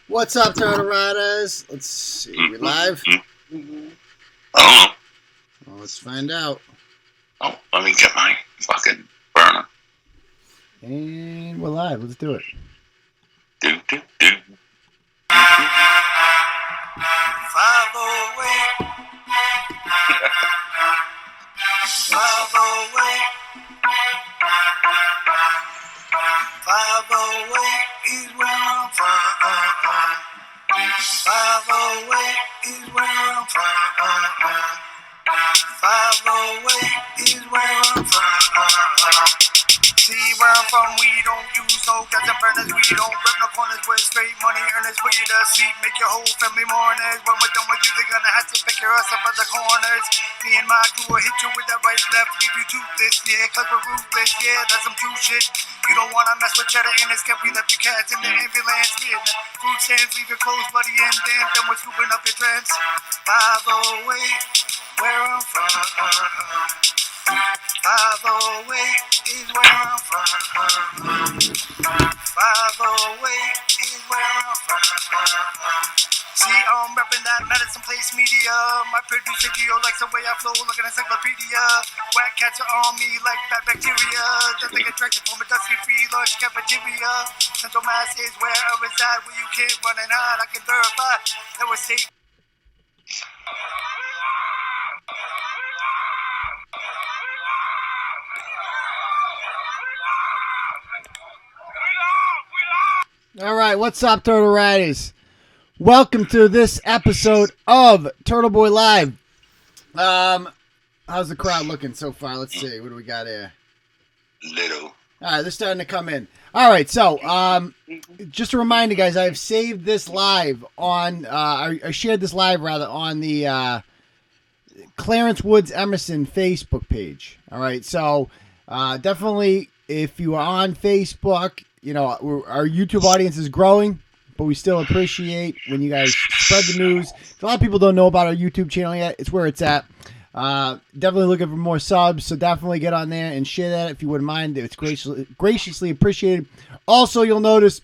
What's up, Turtle Riders? Let's see. We live? I don't know. Well, let's find out. Oh, let me get my fucking burner. And we're live. Let's do it. Do. 508. 508 is where I'm from. 508 is where I'm from. 508 is where I'm from. See where I'm from, we don't use no gas and burners. We don't rip no corners. We're straight money earners. Put you to sleep, make your whole family mourners. When we're done with you, they're gonna have to pick your ass up at the corners. Me and my crew will hit you with that right left. Leave you toothless, yeah, cause we're ruthless. Yeah, that's some true shit. You don't wanna mess with cheddar in this camp. We left your cats in the ambulance. Yeah, food stands, leave your clothes bloody and damp. Then we're scooping up your trends. 508, where I'm from. 508 is where I'm from. 508 is where I'm from. See, I'm repping that medicine place media. My producer Gio likes the way I flow like an encyclopedia. Whack cats are on me like bad bacteria. Then they get attracted from a dusty free lunch cafeteria. Central Mass is where I reside, where you can't run and hide. I can verify that we're safe. All right, what's up, Turtle Riders? Welcome to this episode of Turtle Boy Live. How's the crowd looking so far? Let's see. What do we got here? Little. All right, they're starting to come in. All right, so just a reminder, guys, I've saved this live on, I shared this live, rather, on the Clarence Woods Emerson Facebook page. All right, so definitely, if you are on Facebook, you know, our YouTube audience is growing, but we still appreciate when you guys spread the news. A lot of people don't know about our YouTube channel yet. It's where it's at. Definitely looking for more subs, so definitely get on there and share that if you wouldn't mind. It's graciously appreciated. Also, you'll notice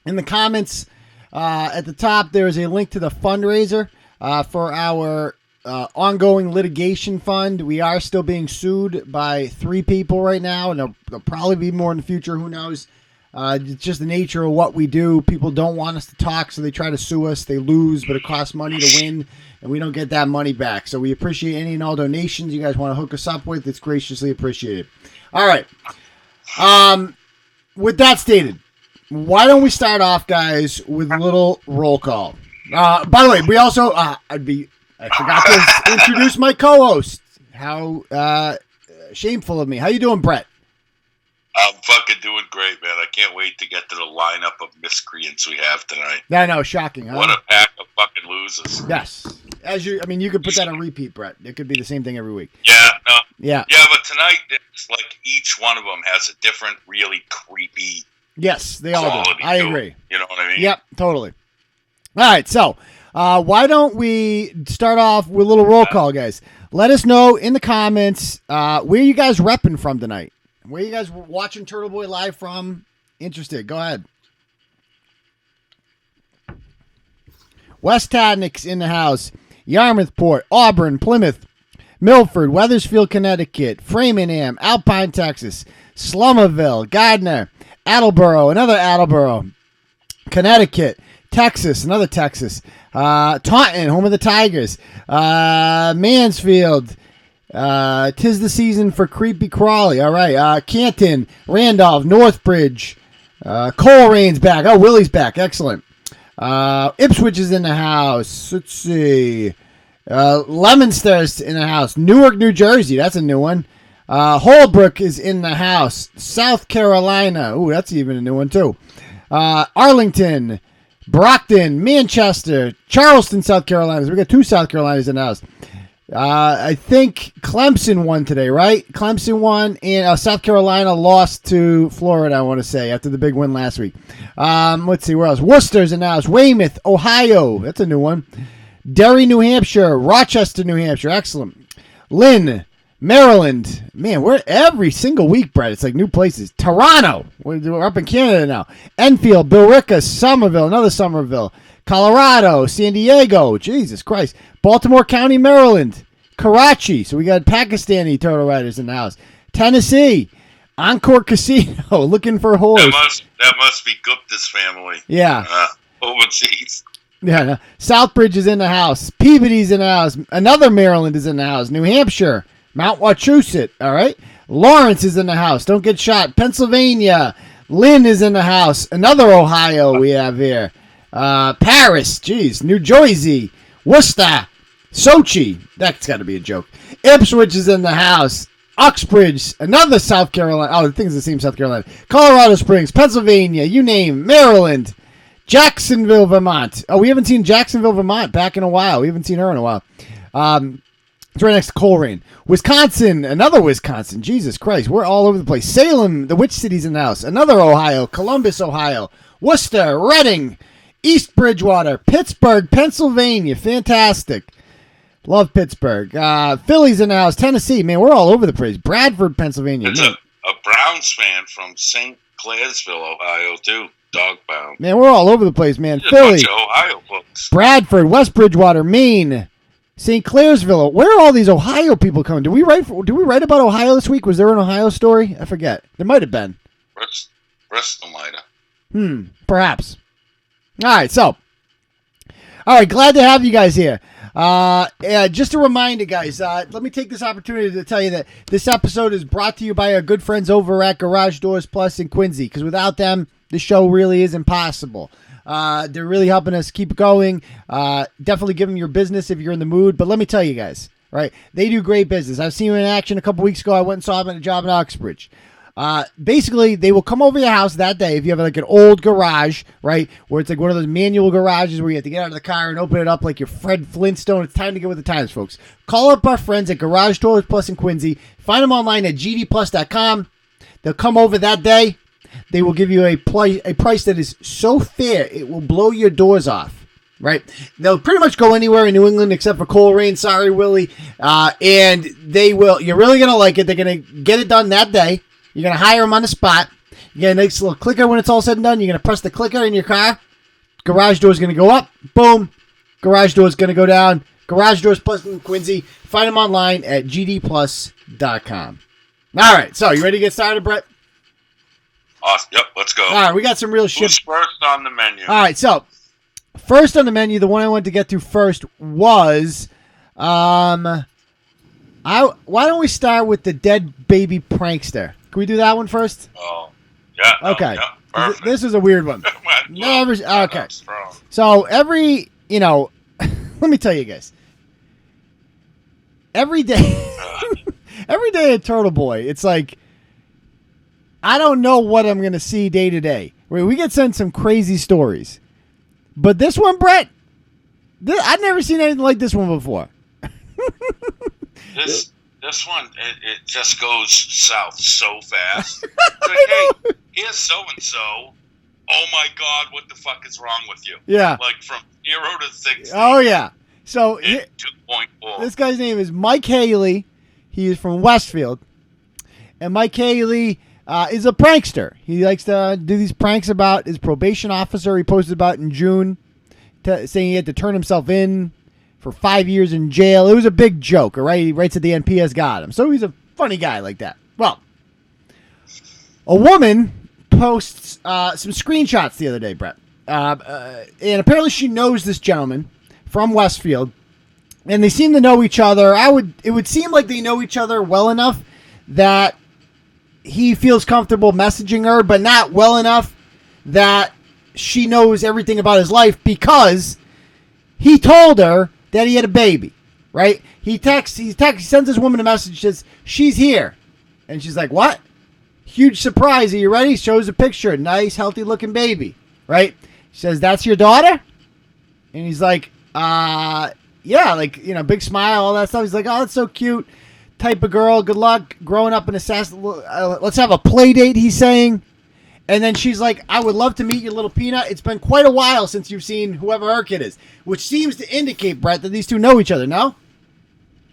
in the comments at the top, there is a link to the fundraiser for our ongoing litigation fund. We are still being sued by 3 people right now, and there'll probably be more in the future. Who knows? It's just the nature of what we do. People don't want us to talk, so they try to sue us. They lose, but it costs money to win, and we don't get that money back. So we appreciate any and all donations you guys want to hook us up with. It's graciously appreciated. All right. With that stated, why don't we start off, guys, with a little roll call? By the way, we also I forgot to introduce my co-host. How shameful of me. How you doing, Brett? I'm fucking doing great, man. I can't wait to get to the lineup of miscreants we have tonight. I know, shocking, huh? What a pack of fucking losers. Yes. You could put that on repeat, Brett. It could be the same thing every week. Yeah, no. Yeah. Yeah, but tonight, it's like each one of them has a different, really creepy Yes, they all do. I agree. You know what I mean? Yep, totally. All right, so why don't we start off with a little roll call, guys? Let us know in the comments where you guys repping from tonight. Where you guys watching Turtle Boy Live from? Interested. Go ahead. West Tadnick's in the house. Yarmouthport, Auburn, Plymouth, Milford, Wethersfield, Connecticut, Framingham, Alpine, Texas, Slumerville, Gardner, Attleboro, another Attleboro, Connecticut, Texas, another Texas, Taunton, home of the Tigers, Mansfield, 'tis the season for Creepy Crawley. All right. Canton, Randolph, Northbridge, Colerain's back. Oh, Willie's back. Excellent. Ipswich is in the house. Let's see. Leominster's in the house. Newark, New Jersey. That's a new one. Holbrook is in the house. South Carolina. Ooh, that's even a new one, too. Arlington, Brockton, Manchester, Charleston, South Carolina. So we got 2 South Carolinas in the house. I think Clemson won today, right? Clemson won, and South Carolina lost to Florida, I want to say, after the big win last week. Let's see, where else? Worcester's in the house. Weymouth, Ohio. That's a new one. Derry, New Hampshire. Rochester, New Hampshire. Excellent. Lynn, Maryland. Man, we're every single week, Brett. It's like new places. Toronto. We're up in Canada now. Enfield, Billerica, Somerville, another Somerville. Colorado, San Diego. Jesus Christ. Baltimore County, Maryland. Karachi. So we got Pakistani turtle riders in the house. Tennessee. Encore Casino. Looking for horse. That must be Gupta's family. Yeah. Overseas. Yeah. No. Southbridge is in the house. Peabody's in the house. Another Maryland is in the house. New Hampshire. Mount Wachusett. All right. Lawrence is in the house. Don't get shot. Pennsylvania. Lynn is in the house. Another Ohio we have here. Paris. Jeez. New Jersey. Worcester. Sochi. That's got to be a joke. Ipswich is in the house. Uxbridge. Another South Carolina. Oh, the thing's the same South Carolina. Colorado Springs. Pennsylvania. You name. Maryland. Jacksonville, Vermont. Oh, we haven't seen Jacksonville, Vermont back in a while. We haven't seen her in a while. It's right next to Coleraine. Wisconsin, another Wisconsin. Jesus Christ, we're all over the place. Salem, the Witch City's in the house. Another Ohio. Columbus, Ohio. Worcester, Reading, East Bridgewater, Pittsburgh, Pennsylvania. Fantastic. Love Pittsburgh. Philly's in the house. Tennessee, man, we're all over the place. Bradford, Pennsylvania. There's a Browns fan from St. Clairsville, Ohio, too. Dogbound. Man, we're all over the place, man. There's Philly, a bunch of Ohio folks. Bradford, West Bridgewater, Maine, St. Clairsville. Where are all these Ohio people coming? Did we write about Ohio this week? Was there an Ohio story? I forget. There might have been. Bristol might have. Perhaps. All right, so. All right, glad to have you guys here. Just a reminder, guys, let me take this opportunity to tell you that this episode is brought to you by our good friends over at Garage Doors Plus in Quincy, because without them, the show really is impossible. They're really helping us keep going. Definitely give them your business if you're in the mood. But let me tell you guys, right? They do great business. I've seen them in action a couple weeks ago. I went and saw them at a job in Oxbridge. Basically, they will come over your house that day if you have like an old garage, right? Where it's like one of those manual garages where you have to get out of the car and open it up like you're Fred Flintstone. It's time to get with the times, folks. Call up our friends at Garage Doors Plus in Quincy. Find them online at gdplus.com. They'll come over that day. They will give you a price that is so fair, it will blow your doors off, right? They'll pretty much go anywhere in New England except for Coleraine. Sorry, Willie. And they will. You're really going to like it. They're going to get it done that day. You're going to hire them on the spot. You get a nice little clicker when it's all said and done. You're going to press the clicker in your car. Garage door is going to go up. Boom. Garage door is going to go down. Garage Doors Plus in Quincy. Find them online at gdplus.com. All right. So, you ready to get started, Brett? Awesome. Yep, let's go. All right, we got some real shit. Who's first on the menu? All right, so first on the menu, the one I wanted to get to first was, why don't we start with the dead baby prankster? Can we do that one first? Oh, yeah. Okay. Yeah, perfect. This is a weird one. Okay. So every, let me tell you guys. Every day, every day at Turtle Boy, it's like, I don't know what I'm going to see day to day. We get sent some crazy stories. But this one, Brett, I've never seen anything like this one before. This one, it just goes south so fast. Like, hey, here's so-and-so. Oh, my God, what the fuck is wrong with you? Yeah. Like from 0 to 60. Oh, yeah. So 2.4. This guy's name is Mike Haley. He is from Westfield. And Mike Haley is a prankster. He likes to do these pranks about his probation officer he posted about in June, saying he had to turn himself in for 5 years in jail. It was a big joke, all right? He writes at the NPS got him. So he's a funny guy like that. Well, a woman posts some screenshots the other day, Brett. And apparently she knows this gentleman from Westfield. And they seem to know each other. It would seem like they know each other well enough that he feels comfortable messaging her, but not well enough that she knows everything about his life, because he told her that he had a baby, right? He sends this woman a message, says, she's here. And she's like, what? Huge surprise. Are you ready? Shows a picture. Nice, healthy looking baby, right? She says, that's your daughter? And he's like, yeah, like, big smile, all that stuff. He's like, oh, that's so cute. Type of girl, good luck growing up in assassin. Let's have a play date, he's saying. And then she's like, I would love to meet your little peanut. It's been quite a while since you've seen whoever her kid is. Which seems to indicate, Brett, that these two know each other, no?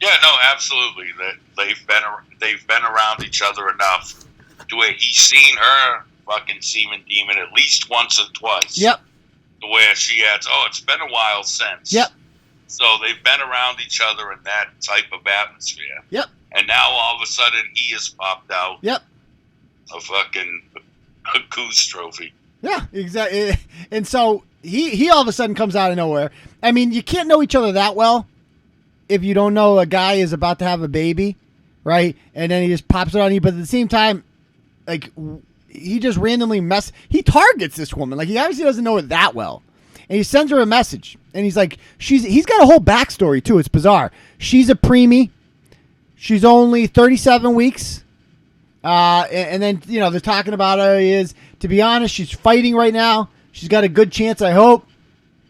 Yeah, no, absolutely. That they've been around each other enough to where he's seen her fucking semen demon at least once or twice. Yep. To where she adds, "Oh, it's been a while since." Yep. So they've been around each other in that type of atmosphere. Yep. And now all of a sudden he has popped out. Yep. A goose trophy. Yeah, exactly. And so he all of a sudden comes out of nowhere. I mean, you can't know each other that well if you don't know a guy is about to have a baby, right? And then he just pops it on you. But at the same time, like, he just randomly he targets this woman. Like, he obviously doesn't know her that well. And he sends her a message. And he's like, he's got a whole backstory, too. It's bizarre. She's a preemie. She's only 37 weeks. And then, you know, they're talking about her is, to be honest, she's fighting right now. She's got a good chance, I hope.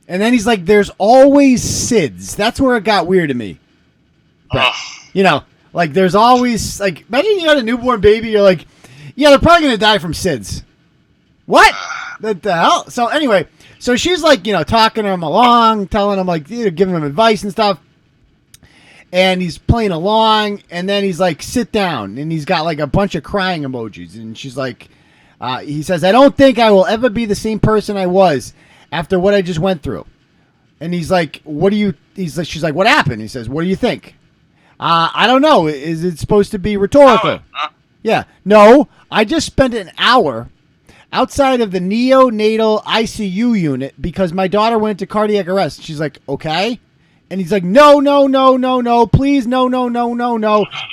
And then he's like, there's always SIDS. That's where it got weird to me. But, you know, like, there's always, like, imagine you got a newborn baby. You're like, yeah, they're probably going to die from SIDS. What? What the hell? So anyway, so she's like, you know, talking him along, telling him, like, you know, giving him advice and stuff. And he's playing along, and then he's like, sit down. And he's got like a bunch of crying emojis. And she's like, he says, I don't think I will ever be the same person I was after what I just went through. And he's like, she's like, what happened? He says, what do you think? I don't know. Is it supposed to be rhetorical? Yeah. No, I just spent an hour outside of the neonatal ICU unit because my daughter went into cardiac arrest. She's like, okay. And he's like, no, please, no,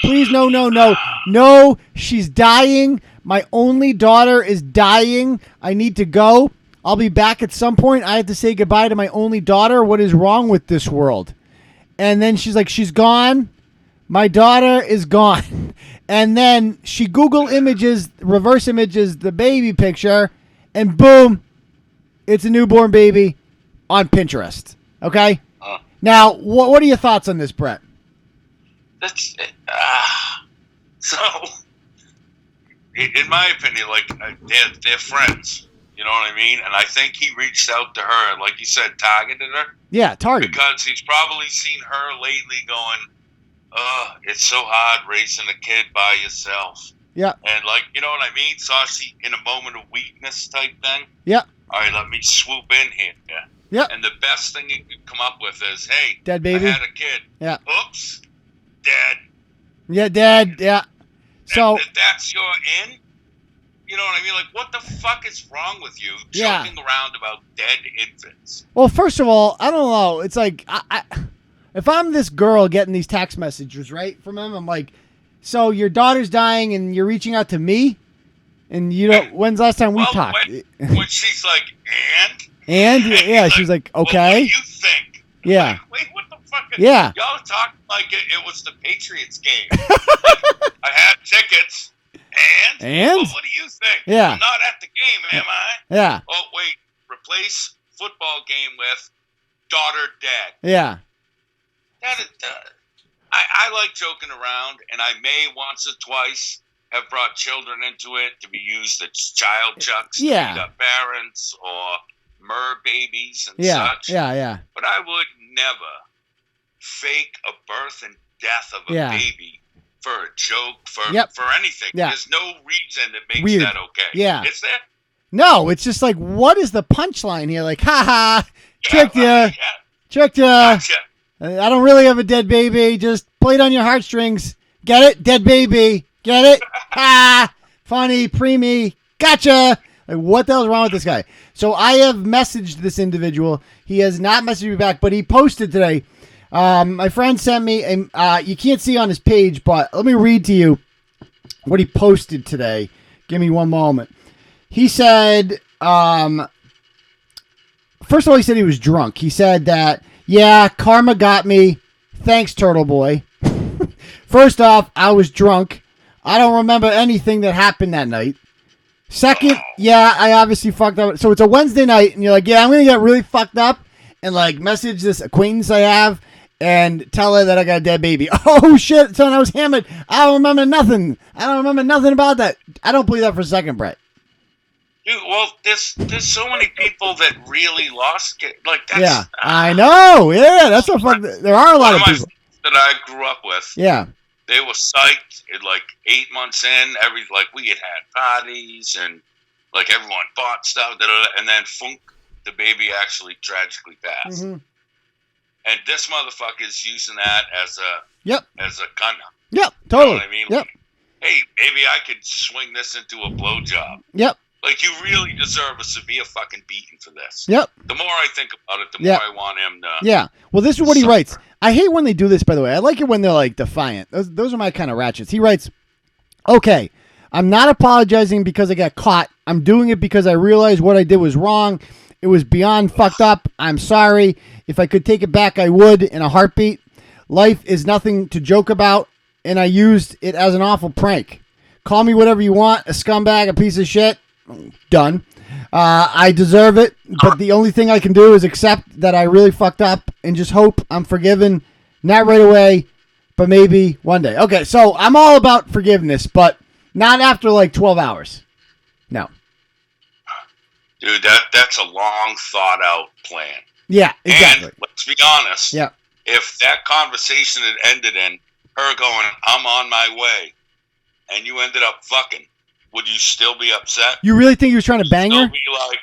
please, no, she's dying. My only daughter is dying. I need to go. I'll be back at some point. I have to say goodbye to my only daughter. What is wrong with this world? And then she's like, she's gone. My daughter is gone. And then she reverse images the baby picture, and boom, it's a newborn baby on Pinterest. Okay? Now, what are your thoughts on this, Brett? That's so. In my opinion, like they're friends. You know what I mean? And I think he reached out to her, like you said, targeted her. Yeah, targeted. Because he's probably seen her lately going, it's so hard raising a kid by yourself. Yeah. And like, you know what I mean? Saw she in a moment of weakness type thing. Yeah. All right, let me swoop in here. Yeah. Yep. And the best thing you could come up with is, hey, dead baby. I had a kid. Yeah. Oops. Dead. Yeah, dead. Yeah. So that's your in? You know what I mean? Like, what the fuck is wrong with you joking around about dead infants? Well, first of all, I don't know. It's like, if I'm this girl getting these text messages, right, from him, I'm like, so your daughter's dying and you're reaching out to me? And you know, when's the last time we talked? When she's like, And yeah, she's like, okay. Well, what do you think? Yeah. Like, wait, what the fuck? Yeah. Y'all talking like it was the Patriots game. Like, I had tickets. And? Well, what do you think? Yeah. I'm not at the game, am I? Yeah. Oh, wait. Replace football game with daughter dead. Yeah. I like joking around, and I may once or twice have brought children into it to be used as child chucks to beat up parents or mer babies and such. Yeah. But I would never fake a birth and death of a baby for a joke, for anything. Yeah. There's no reason that makes that okay. Yeah. Is there? No, it's just like, what is the punchline here? Like, tricked you. Tricked you. Gotcha. I don't really have a dead baby. Just played on your heartstrings. Get it? Dead baby. Get it? Funny, preemie. Gotcha. Like, what the hell is wrong with this guy? So I have messaged this individual. He has not messaged me back, but he posted today. My friend sent me, you can't see on his page, but let me read to you what he posted today. Give me one moment. He said, first of all, he said he was drunk. He said that, yeah, karma got me. Thanks, Turtle Boy. First off, I was drunk. I don't remember anything that happened that night. Second, yeah, I obviously fucked up. So it's a Wednesday night, and you're like, yeah, I'm going to get really fucked up and, like, message this acquaintance I have and tell her that I got a dead baby. Oh, shit, son, I was hammered. I don't remember nothing. I don't remember nothing about that. I don't believe that for a second, Brett. Dude, well, there's so many people that really lost it. Like, that's... Yeah, I know. Yeah, that's what fuck. There are a lot of people. that I grew up with, yeah, they were psyched. Like 8 months in, we had parties and like everyone bought stuff, and then funk, the baby actually tragically passed. Mm-hmm. And this motherfucker's using that as a gun. Yep, totally. You know what I mean? Yep. Like, hey, maybe I could swing this into a blowjob. Yep. Like, you really deserve a severe fucking beating for this. Yep. The more I think about it, the more I want him to. Yeah. Well, this is what he writes. I hate when they do this, by the way. I like it when they're, like, defiant. Those are my kind of ratchets. He writes, okay, I'm not apologizing because I got caught. I'm doing it because I realized what I did was wrong. It was beyond fucked up. I'm sorry. If I could take it back, I would in a heartbeat. Life is nothing to joke about, and I used it as an awful prank. Call me whatever you want, a scumbag, a piece of shit. Done. I deserve it, but the only thing I can do is accept that I really fucked up and just hope I'm forgiven. Not right away, but maybe one day. Okay, so I'm all about forgiveness, but not after like 12 hours. No. Dude, that's a long thought out plan. Yeah, exactly. And let's be honest. Yeah. If that conversation had ended in her going, I'm on my way, and you ended up fucking, would you still be upset? You really think he was trying to bang her? Still be like,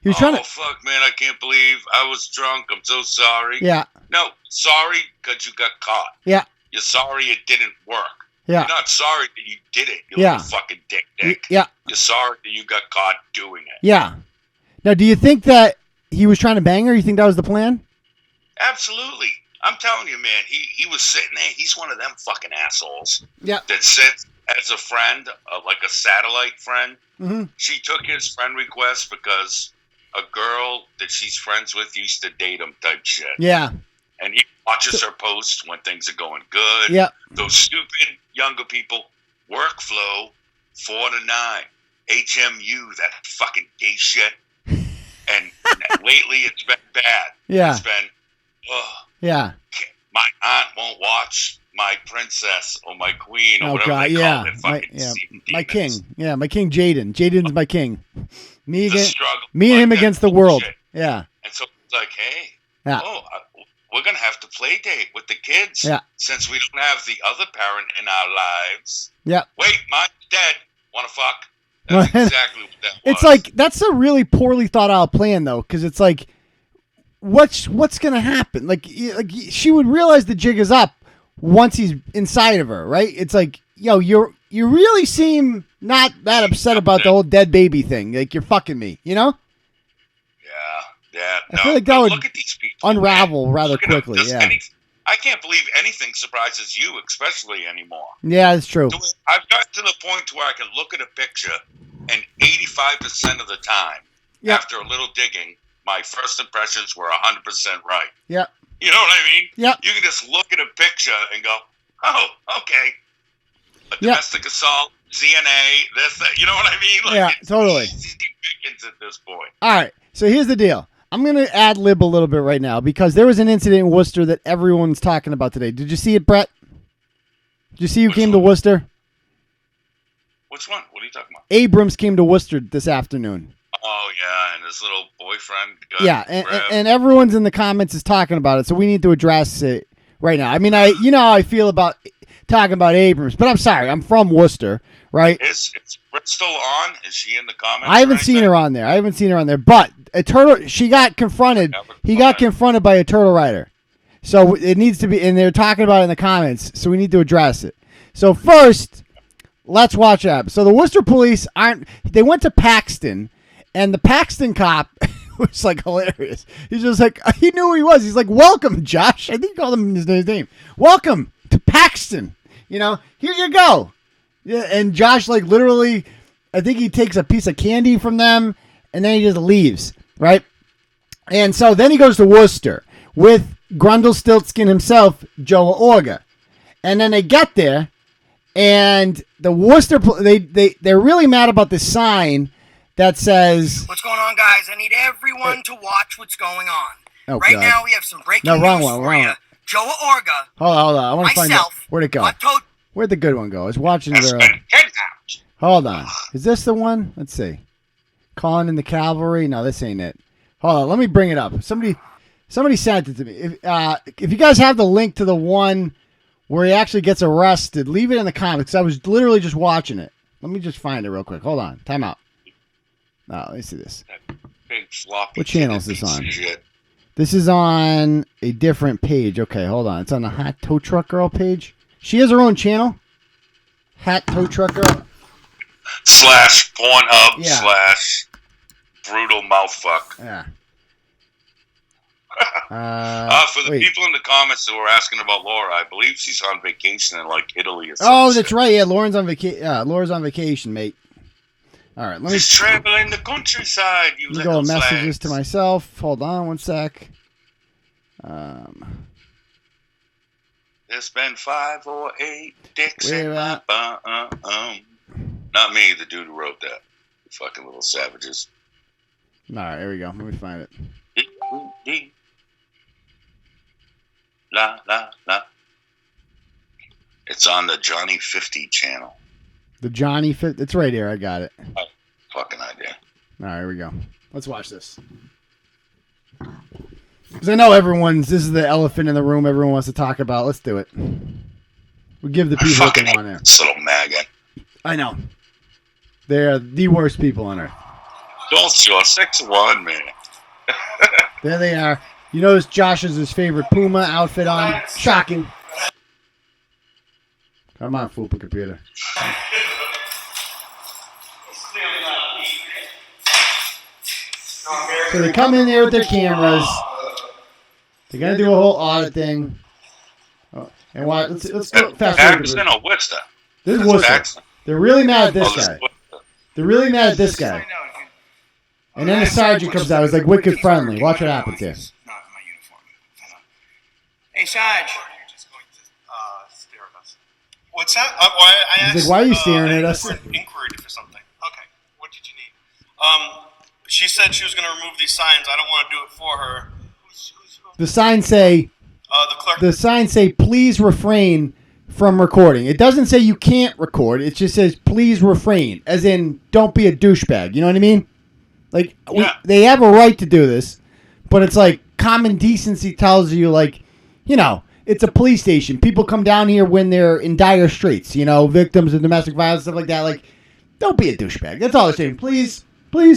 he was trying to... fuck, man, I can't believe I was drunk. I'm so sorry. Yeah. No, sorry because you got caught. Yeah. You're sorry it didn't work. Yeah. You're not sorry that you did it, you little fucking dick. Yeah. You're sorry that you got caught doing it. Yeah. Now, do you think that he was trying to bang her? You think that was the plan? Absolutely. I'm telling you, man, he was sitting there. He's one of them fucking assholes. Yeah. That sits as a friend, like a satellite friend. Mm-hmm. She took his friend request because a girl that she's friends with used to date him type shit. Yeah. And he watches her posts when things are going good. Yeah. Those stupid younger people, workflow, 4 to 9, HMU, that fucking gay shit. And lately it's been bad. Yeah. It's been, yeah. My aunt won't watch my princess or my queen or whatever God, they call it. My king. Yeah, my king Jaden. Jaden's my king. Me and him against the world. Shit. Yeah. And so it's like, hey, yeah. We're going to have to play date with the kids since we don't have the other parent in our lives. Yeah. Wait, mine's dead. Want to fuck? That's exactly what that was. It's like, that's a really poorly thought out plan, though, because it's like, what's going to happen? Like, she would realize the jig is up once he's inside of her, right? It's like, yo, you really seem not that upset about the whole dead baby thing. Like, you're fucking me, you know? Yeah. I feel like that would look at these people, unravel rather quickly. Yeah. I can't believe anything surprises you, especially anymore. Yeah, that's true. I've got to the point where I can look at a picture, and 85% of the time, after a little digging, my first impressions were 100% right. Yeah. You know what I mean? Yeah. You can just look at a picture and go, oh, okay. A domestic assault, ZNA, this, that. You know what I mean? Like, yeah, totally. Easy pickings at this point. All right. So here's the deal. I'm going to ad lib a little bit right now because there was an incident in Worcester that everyone's talking about today. Did you see it, Brett? Did you see who came to Worcester? Which one? What are you talking about? Abrams came to Worcester this afternoon. Oh, yeah, and his little boyfriend. And everyone's in the comments is talking about it, so we need to address it right now. I mean, you know how I feel about talking about Abrams, but I'm sorry. I'm from Worcester, right? Is Brett still on? Is she in the comments? I haven't seen her on there. But she got confronted. He got confronted by a turtle rider. So it needs to be, and they're talking about it in the comments, so we need to address it. So first, let's watch that. So the Worcester police they went to Paxton, and the Paxton cop was like hilarious. He's just like, he knew who he was. He's like, welcome, Josh. I think he called him his name. Welcome to Paxton. You know, here you go. Yeah, and Josh, like, literally, I think he takes a piece of candy from them, and then he just leaves, right? And so then he goes to Worcester with Grundlestiltskin himself, Joe Orga. And then they get there, and the Worcester, they're really mad about the sign that says... What's going on, guys? I need everyone to watch what's going on. Oh, right God. now, we have some breaking news for you. Joe Orga, Hold on. I want to find out. Where'd it go? Otto... Where'd the good one go? I was watching it. Hold on. Is this the one? Let's see. Calling in the cavalry? No, this ain't it. Hold on. Let me bring it up. Somebody sent it to me. If you guys have the link to the one where he actually gets arrested. Leave it in the comments. I was literally just watching it. Let me just find it real quick. Hold on. Time out. Oh, let me see this. Big floppy. What channel is this on? Shit. This is on a different page. Okay, hold on. It's on the Hot Tow Truck Girl page. She has her own channel. Hot Tow Truck Girl. / Pornhub / brutal mouthfuck. Yeah. For the people in the comments that were asking about Laura, I believe she's on vacation in like Italy or something. Oh, that's right. Yeah, Lauren's on vacation. Laura's on vacation, mate. All right, let me. She's traveling the countryside. You go messages flags. to myself. Hold on one sec. There's been 5 or 8 dicks Where in my at? bum. Not me, the dude who wrote that. Fucking little savages. All right, here we go. Let me find it. La la la. It's on the Johnny 50 channel. The Johnny Fit. It's right here. I got it. Oh, fucking idea. All right, here we go. Let's watch this. Because I know this is the elephant in the room everyone wants to talk about. Let's do it. We'll give the people what they want there. This little maggot. I know. They're the worst people on earth. Don't you? 6'1", man. There they are. You notice Josh has his favorite Puma outfit on. Shocking. Come on, Fupa computer. So they come in there with their cameras. They're gonna do a whole audit thing. Oh, and why? Let's go fast forward. Accent or Worcester? This is Worcester. They're really mad at this guy. They're really mad at this guy. And then the sergeant comes out. He's like wicked friendly. Watch what happens here. Not in my uniform. Hey, Sarge. You're just going to stare at us. What's that? I asked, He's like, why are you staring at us? Inquiry for something. Okay. What did you need? She said she was going to remove these signs. I don't want to do it for her. The signs say. The clerk. The signs say, please refrain from recording. It doesn't say you can't record. It just says, please refrain. As in, don't be a douchebag. You know what I mean? Like, they have a right to do this, but it's like common decency tells you, like, you know, it's a police station. People come down here when they're in dire straits, you know, victims of domestic violence, stuff like that. Like, don't be a douchebag. That's all they're saying. Please. Well,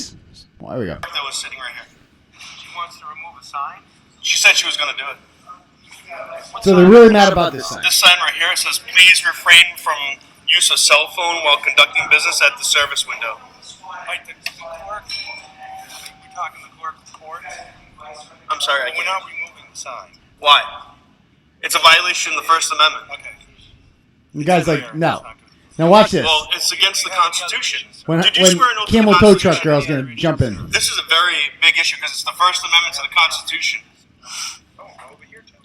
there we go. That was sitting right here. She wants to remove a sign? She said she was going to do it. So they're really mad about this sign. This sign right here says, please refrain from use of cell phone while conducting business at the service window. Right, the clerk. We're talking the clerk of court. I'm sorry, we're not removing the sign. Why? It's a violation of the First Amendment. Okay. The guy's like, no. Now watch this. Well, it's against the Constitution. When Did you swear an oath to the Camel Tow Truck Constitution? Girl's going to jump in. This is a very big issue because it's the First Amendment to the Constitution. Oh, over here, Tim.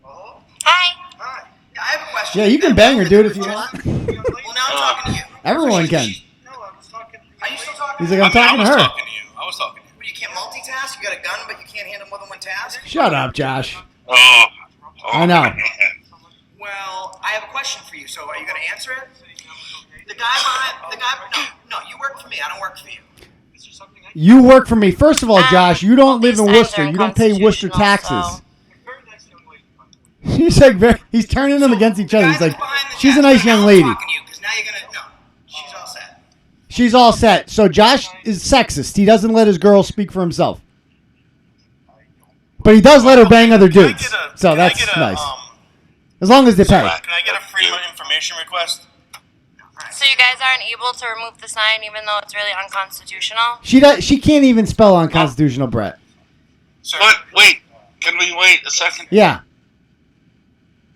Oh. Hi. Hi. I have a question. Yeah, you can bang her, dude, if you want. Well, now I'm talking to you. Everyone can. No, I was talking. Are you still talking? He's like, I'm talking to her. I was talking to you. But you can't multitask? You got a gun, but you can't handle more than one task? Shut up, Josh. Oh, I know. man. Well, I have a question for you, so are you going to answer it? The guy, no, you work for me. I don't work for you. Is there something I can You work for me. First of all, Josh, you don't live in these signs Worcester. are You don't pay Worcester unconstitutional, taxes. so- Very nice young lady. He's like, he's turning them against each other. He's like, she's a nice young lady. Because now you're going to, no, she's all set. She's all set. So Josh is sexist. He doesn't let his girl speak for himself. But he does let her bang other dudes. So that's nice. As long as they pay. Can I get a freedom of information request? So you guys aren't able to remove the sign even though it's really unconstitutional? She can't even spell unconstitutional, Brett. Sir, But wait, can we wait a second? Yeah.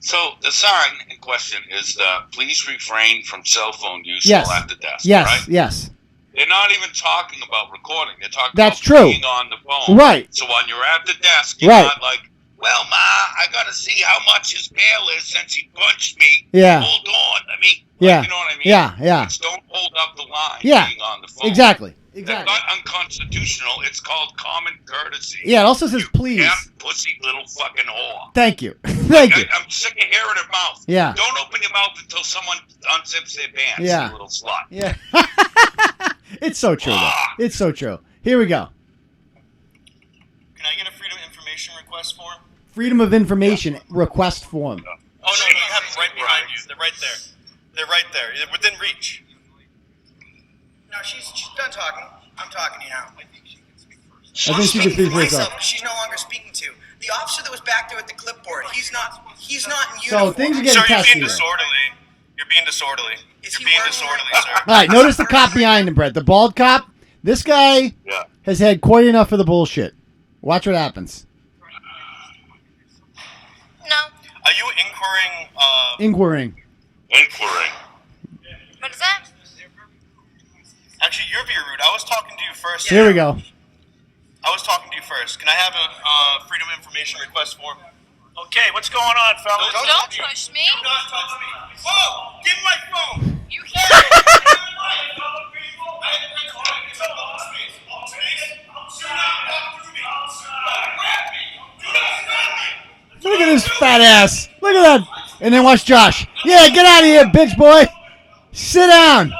So the sign in question is please refrain from cell phone use Yes. while at the desk, Yes. right? Yes. They're not even talking about recording. They're talking That's about true. being on the phone. Right. So when you're at the desk, you're Right. not like, well, Ma, I got to see how much his bail is since he punched me. Yeah. Hold on. I mean, Yeah. you know what I mean? Yeah. It's don't hold up the line Yeah. being on the phone. Exactly. That's Exactly. not unconstitutional. It's called common courtesy. Yeah, it also says You please. damn pussy little fucking whore. Thank you. Thank you. I'm sick of hearing her mouth. Yeah. Don't open your mouth until someone unzips their pants, Yeah. you little slut. Yeah. It's so true, though. It's so true. Here we go. can I get a freedom of information request form? Freedom of information request form. Oh, no, you have right behind you. They're right there. They're right there. They're within reach. No, she's done talking. I'm talking to you now. I think she can speak for herself. She's no longer speaking to. The officer that was back there with the clipboard, he's not in uniform. So things are getting Sir, testy. You're being disorderly. You're being disorderly, sir. All right, notice the cop behind him, Brett. The bald cop. This guy has had quite enough of the bullshit. Watch what happens. No. Are you inquiring? Inquiring. What is that? Actually, you're being rude. I was talking to you first. Here we go. I was talking to you first. Can I have a freedom of information request form? Okay, what's going on, fellas? Don't push me. Do not touch me. Oh, give me my phone. You hear? Look at this fat ass. Look at that. And then watch Josh. Yeah, get out of here, bitch boy. Sit down.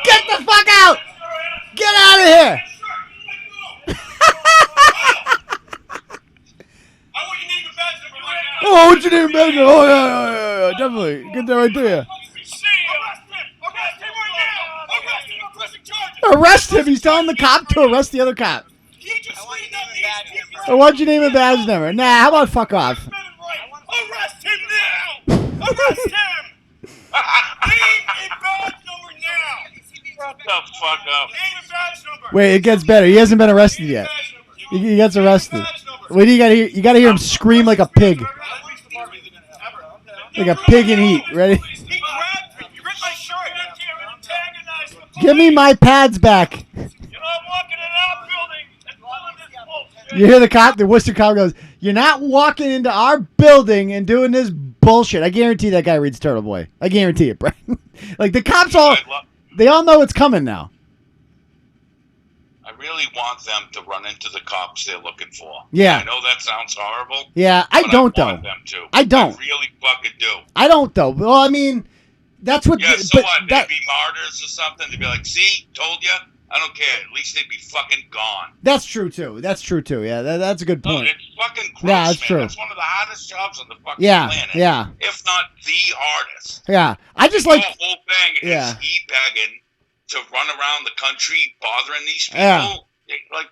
Get the fuck out. Get out of here. Oh, what's your name and badge number? Oh, yeah, definitely. Get that right there. Arrest him. He's telling the cop to arrest the other cop. Oh, what's your name and badge number? Nah, how about fuck off? Arrest him now! Arrest him! Name and badge number now! Shut the fuck up. Name and badge number! Wait, it gets better. He hasn't been arrested yet. He gets arrested. Wait, you gotta hear him scream like a pig. Like a pig in heat. Ready? He grabbed me. You ripped my shirt. Give me my pads back. You know, I'm walking in our building and pulling this bullshit. You hear the cop? The Worcester cop goes, "You're not walking into our building and doing this bullshit." I guarantee that guy reads Turtle Boy. I guarantee it, Brian. Like the cops they all know it's coming now. I really want them to run into the cops they're looking for. Yeah. I know that sounds horrible. Yeah, I don't want though. them to. I don't. I really fucking do. I don't though. Well, I mean, that's what. Yeah, so what? They'd be martyrs or something. They'd be like, "See, told you." I don't care. At least they'd be fucking gone. That's true too. Yeah, that's a good point. No, it's fucking gross, Yeah, that's man. true. That's one of the hardest jobs on the fucking Yeah, planet. yeah. If not the hardest. Yeah, I just The like. whole thing Yeah. is e-bagging to run around the country bothering these people. Yeah. Like,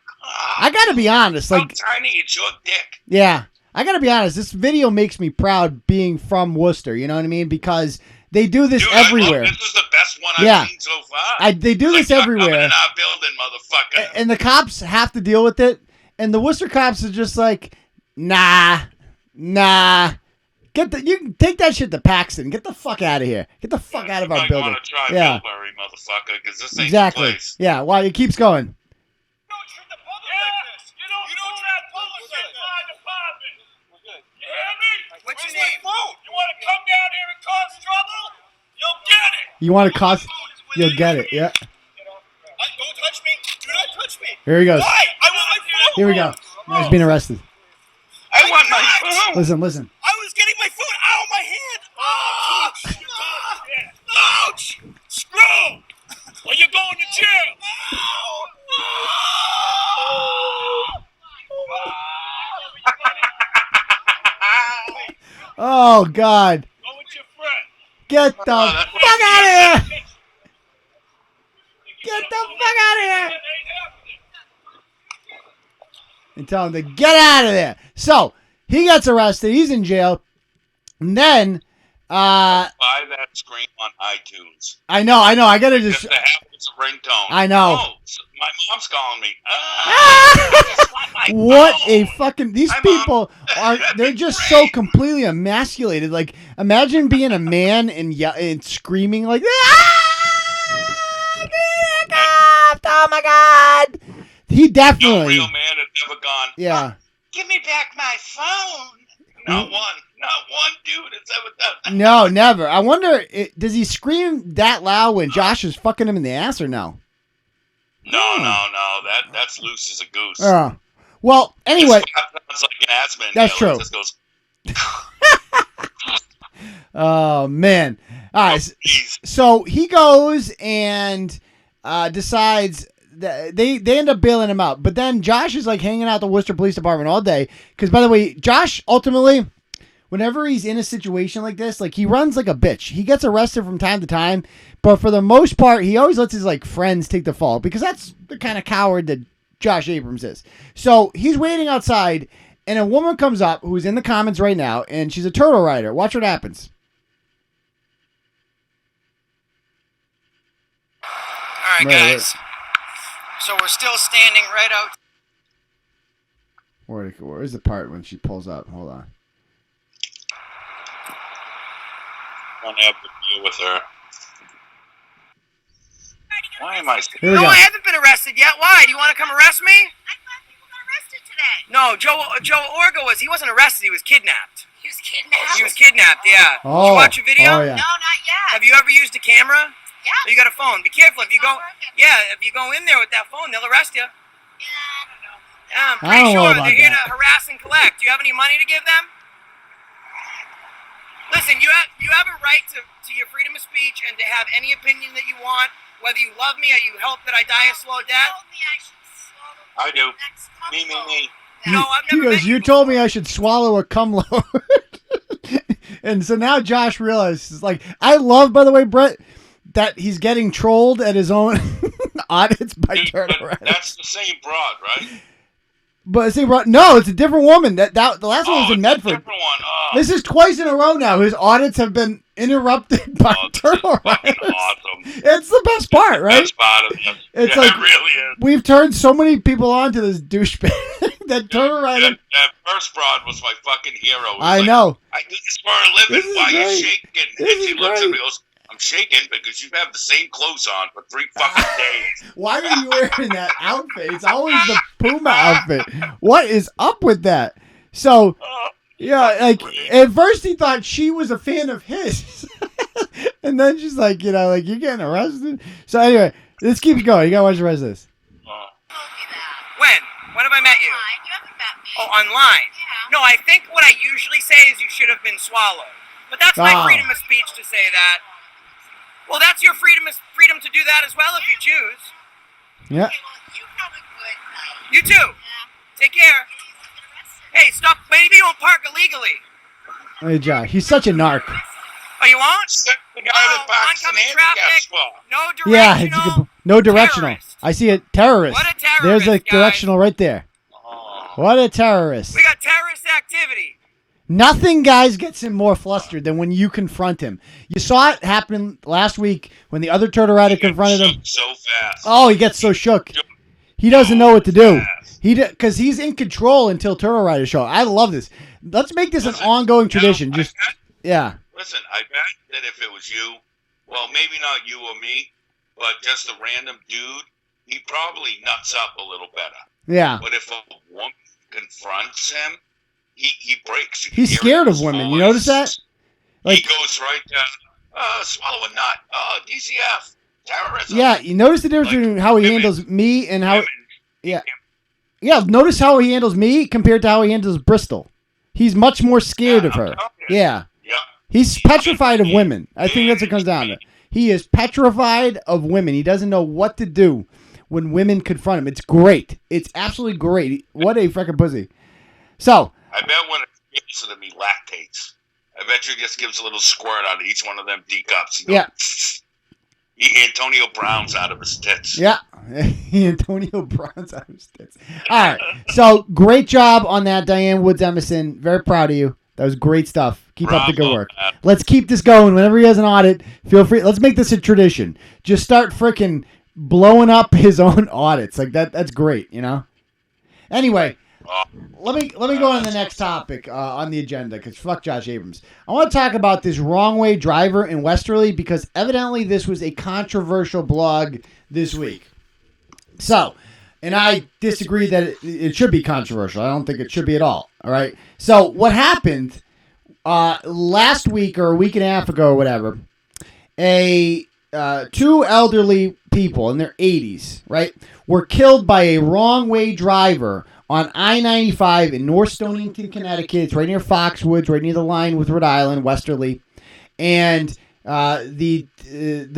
I gotta be honest. how Like, tiny is your dick? yeah, I gotta be honest. This video makes me proud being from Worcester. You know what I mean? Because they do this Dude, everywhere. This is the best one Yeah. I've seen so far. They do Like, this you're coming everywhere. in our building, motherfucker. And the cops have to deal with it. And the Worcester cops are just like, nah. You can take that shit to Paxton. Get the fuck out of here. Get the fuck out of our building. You might want to try Yeah, Tilbury, motherfucker, because this ain't exactly. the place. Yeah, well, it keeps going. You don't treat the public like this. You don't treat the public like my department. You hear me? What's your Where's name? my phone? You want to come down here and cause trouble? You'll get it. You want to cost? You'll get it. Yeah. Don't touch me. Do not touch me. Here he goes. Why? I want my phone. Here we go. Now he's being arrested. I want my phone. Listen. I was getting my phone out of my hand. Ouch. Ouch. Screw. Well, you're going to jail. Oh God. Go with your friend. Get the fuck out of here. Get the fuck out of here. And tell him to get out of there. So he gets arrested. He's in jail. And then, Buy that screen on iTunes. I know. I gotta Just just. to have it as a ringtone. I know. Oh, my mom's calling me. What a fucking. These Hi, people they're just so completely emasculated. Like, imagine being a man and screaming like, oh my God. He No definitely. real man had ever gone, Yeah. give me back my phone. Not one dude has ever done that. No, never. I wonder, does he scream that loud when Josh is fucking him in the ass or no? No. That's loose as a goose. Well, anyway. It's like an asthma That's inhaler. true. It just goes, Oh, man. All right. geez. So he goes and decides they end up bailing him out. But then Josh is like hanging out at the Worcester Police Department all day. Because, by the way, Josh ultimately, whenever he's in a situation like this, like he runs like a bitch. He gets arrested from time to time, but for the most part, he always lets his like friends take the fall because that's the kind of coward that Josh Abrams is. So he's waiting outside, and a woman comes up who's in the comments right now, and she's a turtle rider. Watch what happens. All right, guys. So we're still standing right out. Where's the part when she pulls up? Hold on. I don't have to deal with her. Why am I? No, I haven't been arrested yet. Why? Do you want to come arrest me? I thought people got arrested today. No, Joe Orgo he wasn't arrested. He was kidnapped. He was kidnapped? He was kidnapped, yeah. Oh. Did you watch a video? Oh, yeah. No, not yet. Have you ever used a camera? Yeah. You got a phone. Be careful if you go. Working. Yeah, if you go in there with that phone, they'll arrest you. Yeah, I don't know. Yeah, I'm I pretty don't know sure about they're here that. to harass and collect. Do you have any money to give them? Listen, you have a right to your freedom of speech and to have any opinion that you want, whether you love me or you hope that I die a slow death. You told me I should swallow I do. next Me. No, I've He never goes, met you told me I should swallow a cum load. And so now Josh realizes, like, I love, by the way, Brett, that he's getting trolled at his own audits by turtle riders. That's the same broad, right? But see, no, it's a different woman. That the last one was in it's a Medford. different one. Oh. This is twice in a row now. His audits have been interrupted by turtle fucking riders. awesome. It's the best part, right? Best part of this. It's yeah, like it really is. we've turned so many people on to this douchebag that turtle rider. That first broad was my fucking hero. I know. I do this for a living. This is Why are you great. shaking? This And she is looks at me great. and goes, I'm shaking because you have the same clothes on for 3 fucking days. Why are you wearing that outfit? It's always the Puma outfit. What is up with that? So, yeah, like at first he thought she was a fan of his, and then she's like, you know, like you're getting arrested. So anyway, this keeps going. You gotta watch the rest of this. When? When have I met you? Online. You haven't met me. Oh, online. Yeah. No, I think what I usually say is you should have been swallowed. But that's my Oh. freedom of speech to say that. Well, that's your freedom to do that as well if you choose. Yeah. Okay, well, you have a good night. You too. Take care. Hey, stop. Maybe you don't park illegally. Hey, Josh, he's such a narc. Oh, you won't? The guy that parks in oncoming handicap traffic. spot. No Yeah, directional. it's a good, no directional. terrorist. I see a terrorist. What a terrorist, There's a guys. directional right there. Oh. What a terrorist. We got terrorist activity. Nothing, guys, gets him more flustered than when you confront him. You saw it happen last week when the other turtle rider confronted him. So fast. Oh, he gets so shook. He doesn't know what to do. Because he's in control until turtle riders show. I love this. Let's make this an ongoing tradition. Just yeah. Listen, I bet that if it was you, well, maybe not you or me, but just a random dude, he probably nuts up a little better. Yeah. But if a woman confronts him, he breaks. You can He's hear it scared in of his women. You voice. notice that? Like, he goes right down. Swallow a nut. DCF. Terrorism. yeah, you notice the difference between how he women- handles me and how. Women, Yeah. Yeah, notice how he handles me compared to how he handles Bristol. He's much more scared of her. Yeah. Yeah. He's petrified of women. I think that's what it comes down to. He is petrified of women. He doesn't know what to do when women confront him. It's great. It's absolutely great. What a freaking pussy. So, I bet when it gets to me lactates, I bet you just gives a little squirt out of each one of them D cups. yeah. He Antonio Brown's out of his tits. Yeah. Antonio Brown's out of his tits. All right. So, great job on that, Diane Woods Emerson. Very proud of you. That was great stuff. Keep up the good Bravo, work. man. Let's keep this going. Whenever he has an audit, feel free. Let's make this a tradition. Just start freaking blowing up his own audits. Like that's great, you know? Anyway, let me go on to the next topic on the agenda because fuck Josh Abrams. I want to talk about this wrong way driver in Westerly because evidently this was a controversial blog this week. So, and I disagree that it should be controversial. I don't think it should be at all. All right. So what happened last week or a week and a half ago or whatever, two elderly people in their 80s, right, were killed by a wrong way driver on I-95 in North Stonington, Connecticut. It's right near Foxwoods, right near the line with Rhode Island, Westerly. And the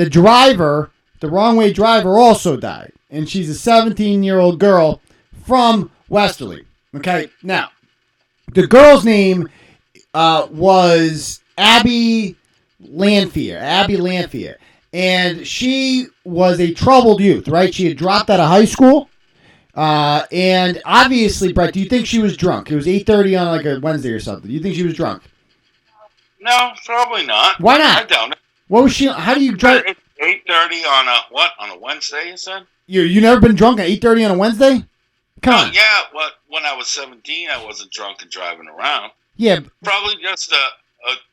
driver, the wrong way driver, also died. and she's a 17-year-old girl from Westerly. Okay, now the girl's name was Abby Lanphier, and she was a troubled youth, right? She had dropped out of high school, and obviously, Brett, do you think she was drunk? It was 8:30 on like a Wednesday or something. Do you think she was drunk? No, probably not. Why not? I don't. What was she? How do you drive? 8:30 on a what? On a Wednesday, you said? You never been drunk at 8:30 on a Wednesday? Come on. Yeah, when I was 17, I wasn't drunk and driving around. Yeah. Probably just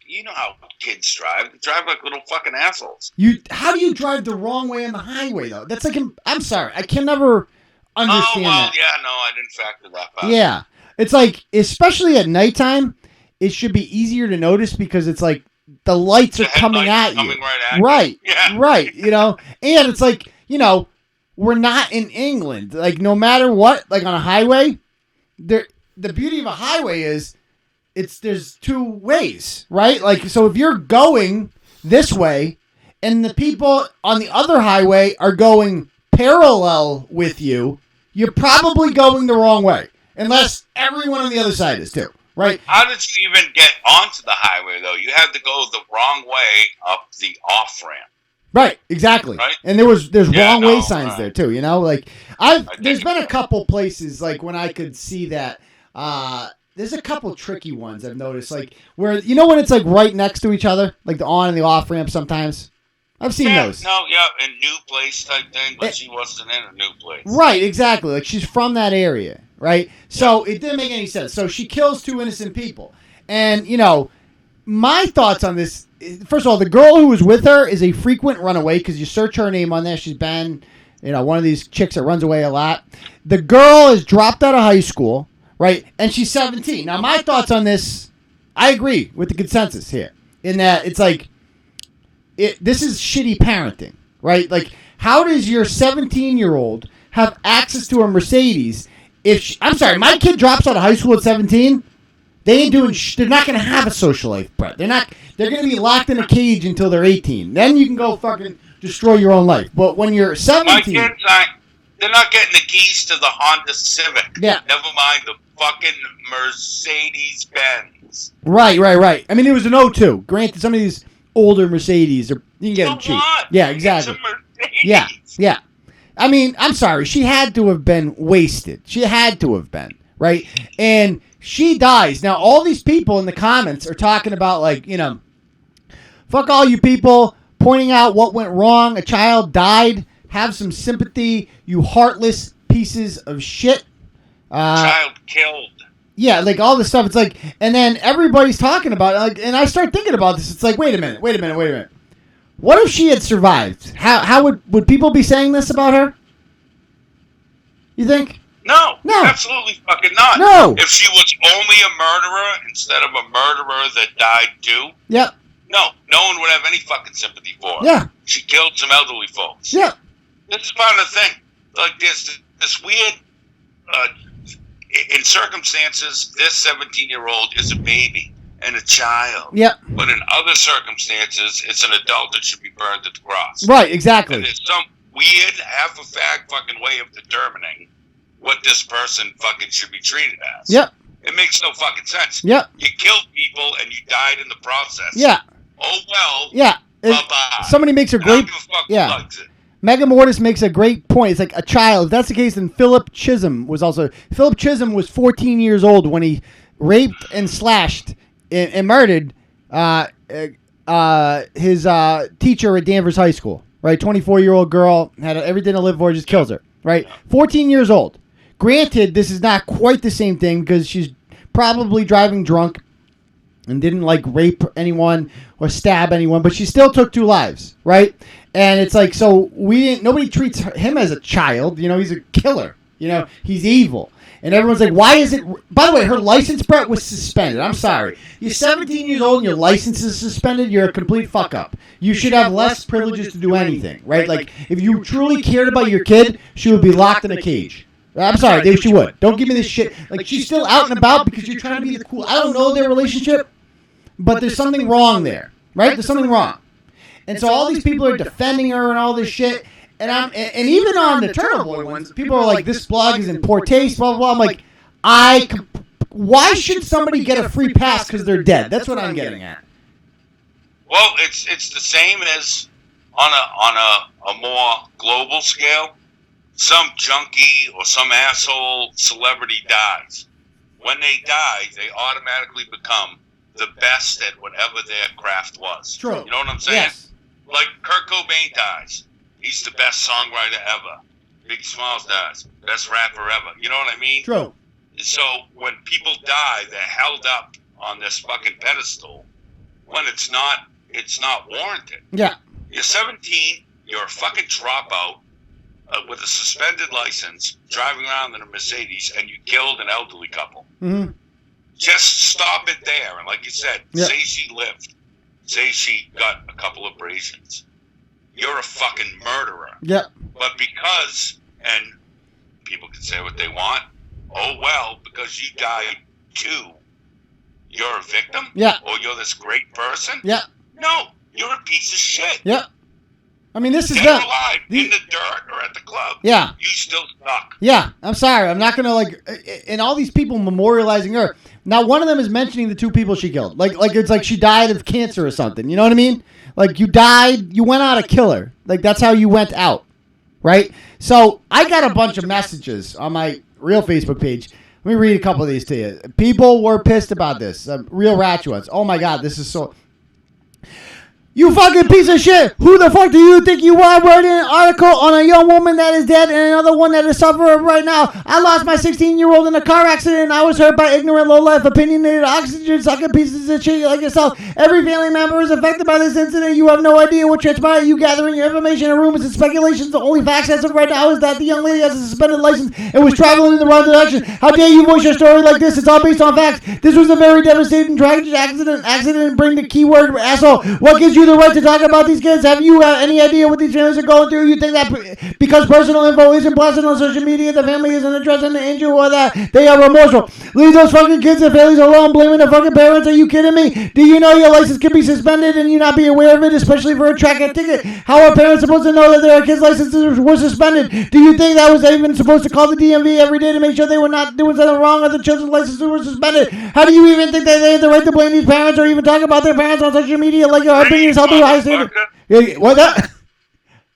you know how kids drive. They drive like little fucking assholes. How do you drive the wrong way on the highway, though? That's like, I'm sorry. I can never understand that. Yeah, no, I didn't factor that part. Yeah. It's like, especially at nighttime, it should be easier to notice because it's like the lights are coming at you. Right. Yeah. Right. You know, and it's like, you know, we're not in England. Like, no matter what, like on a highway, the beauty of a highway is there's two ways, right? Like, so if you're going this way and the people on the other highway are going parallel with you, you're probably going the wrong way. Unless everyone on the other side is too, right? How did you even get onto the highway, though? You had to go the wrong way up the off-ramp. Right, exactly. Right? And there's wrong way signs there too, you know? Like there's been a couple places like when I could see that there's a couple tricky ones I've noticed, like where you know when it's like right next to each other, like the on and the off ramp sometimes. I've seen those. No, yeah, a new place type thing, but she wasn't in a new place. Right, exactly. Like she's from that area, right? So it didn't make any sense. So she kills two innocent people. And, you know, my thoughts on this, first of all, the girl who was with her is a frequent runaway because you search her name on there. She's been, you know, one of these chicks that runs away a lot. The girl is dropped out of high school, right? And she's 17. Now, my thoughts on this, I agree with the consensus here in that it's like, this is shitty parenting, right? Like, how does your 17-year-old have access to a Mercedes if I'm sorry, my kid drops out of high school at 17, they ain't doing they're not going to have a social life, Brett. They're going to be locked in a cage until they're 18. Then you can go fucking destroy your own life. But when you're 17, my kids they're not getting the keys to the Honda Civic. Yeah. Never mind the fucking Mercedes Benz. Right. I mean, it was an 02. Granted, some of these older Mercedes, you can get them cheap. What? Yeah, exactly. Yeah. I mean, I'm sorry. She had to have been wasted. She had to have been, right? And she dies. Now, all these people in the comments are talking about, like, you know, fuck all you people pointing out what went wrong. A child died. Have some sympathy, you heartless pieces of shit. Child killed. Yeah, like all this stuff. It's like, and then everybody's talking about it. Like, and I start thinking about this. It's like, wait a minute. What if she had survived? How would people be saying this about her? You think? No, absolutely fucking not. No. If she was only a murderer instead of a murderer that died too. Yep. No one would have any fucking sympathy for her. Yeah. She killed some elderly folks. Yeah. This is part of the thing. Like this weird. In circumstances, this 17-year-old is a baby and a child. Yep. But in other circumstances, it's an adult that should be burned at the cross. Right, exactly. And there's some weird, half-a-fact fucking way of determining what this person fucking should be treated as. Yep. It makes no fucking sense. Yep. You killed people and you died in the process. Yeah. Oh, well. Yeah. Bye-bye. Somebody makes a great... Yeah. Megan Mortis makes a great point. It's like a child. If that's the case, then Philip Chisholm was 14 years old when he raped and slashed and murdered his teacher at Danvers High School. Right, 24-year-old girl had everything to live for, just kills her. Right, 14 years old. Granted, this is not quite the same thing because she's probably driving drunk and didn't like rape anyone or stab anyone, but she still took 2 lives. Right. And it's like, so nobody treats him as a child. You know, he's a killer. You know, he's evil. And everyone's like, why is it? By the way, her license, Brett, was suspended. I'm sorry. You're 17 years old and your license is suspended. You're a complete fuck up. You should have less privileges to do anything, right? Like, if you truly cared about your kid, she would be locked in a cage. I'm sorry, she would. Don't give me this shit. Like, she's still out and about because you're trying to be the cool. I don't know their relationship, but there's something wrong there, right? There's something wrong. And so all these people are defending her and all this shit. And even on the Turtle Boy ones, people are like, this blog is in poor taste, blah, blah, blah. I'm like, why should somebody get a free pass because they're dead? That's what I'm getting at. Well, it's the same as on a more global scale. Some junkie or some asshole celebrity dies. When they die, they automatically become the best at whatever their craft was. True. You know what I'm saying? Yes. Like Kurt Cobain dies. He's the best songwriter ever. Biggie Smalls dies. Best rapper ever. You know what I mean? True. So when people die, they're held up on this fucking pedestal when it's not warranted. Yeah. You're 17, you're a fucking dropout with a suspended license, driving around in a Mercedes, and you killed an elderly couple. Mm-hmm. Just stop it there. And like you said, say she lived. Say she got a couple of abrasions. You're a fucking murderer. Yeah. But because, and people can say what they want, oh well, because you died too, you're a victim? Yeah. Or you're this great person? Yeah. No, you're a piece of shit. Yeah. I mean, this is Dead or alive, in the dirt or at the club. Yeah. You still suck. Yeah. I'm sorry. I'm not going to, and all these people memorializing her. Now, one of them is mentioning the two people she killed. Like it's like she died of cancer or something. You know what I mean? Like you died, you went out a killer. Like that's how you went out. Right? So I got a bunch of messages on my real Facebook page. Let me read a couple of these to you. People were pissed about this. Real ratchet ones. Oh my God, this is so... You fucking piece of shit! Who the fuck do you think you are writing an article on a young woman that is dead and another one that is suffering right now? I lost my 16-year-old in a car accident and I was hurt by ignorant, low-life, opinionated, oxygen-sucking pieces of shit like yourself. Every family member is affected by this incident. You have no idea what transpired. You gathering your information in rumors and speculations. The only facts as of right now is that the young lady has a suspended license and was traveling in the wrong direction. How dare you voice your story like this? It's all based on facts. This was a very devastating, tragic accident. Accident, bring the keyword asshole. What gives you the right to talk about these kids? Have you any idea what these families are going through? You think that because personal info isn't blasted on social media, the family isn't addressing the injury or that they are remorseful? Leave those fucking kids and families alone, blaming the fucking parents. Are you kidding me? Do you know your license can be suspended and you not be aware of it, especially for a tracking ticket? How are parents supposed to know that their kids' licenses were suspended? Do you think that was even supposed to call the DMV every day to make sure they were not doing something wrong or the children's licenses were suspended? How do you even think that they have the right to blame these parents or even talk about their parents on social media like your opinion is helping high standard? What that?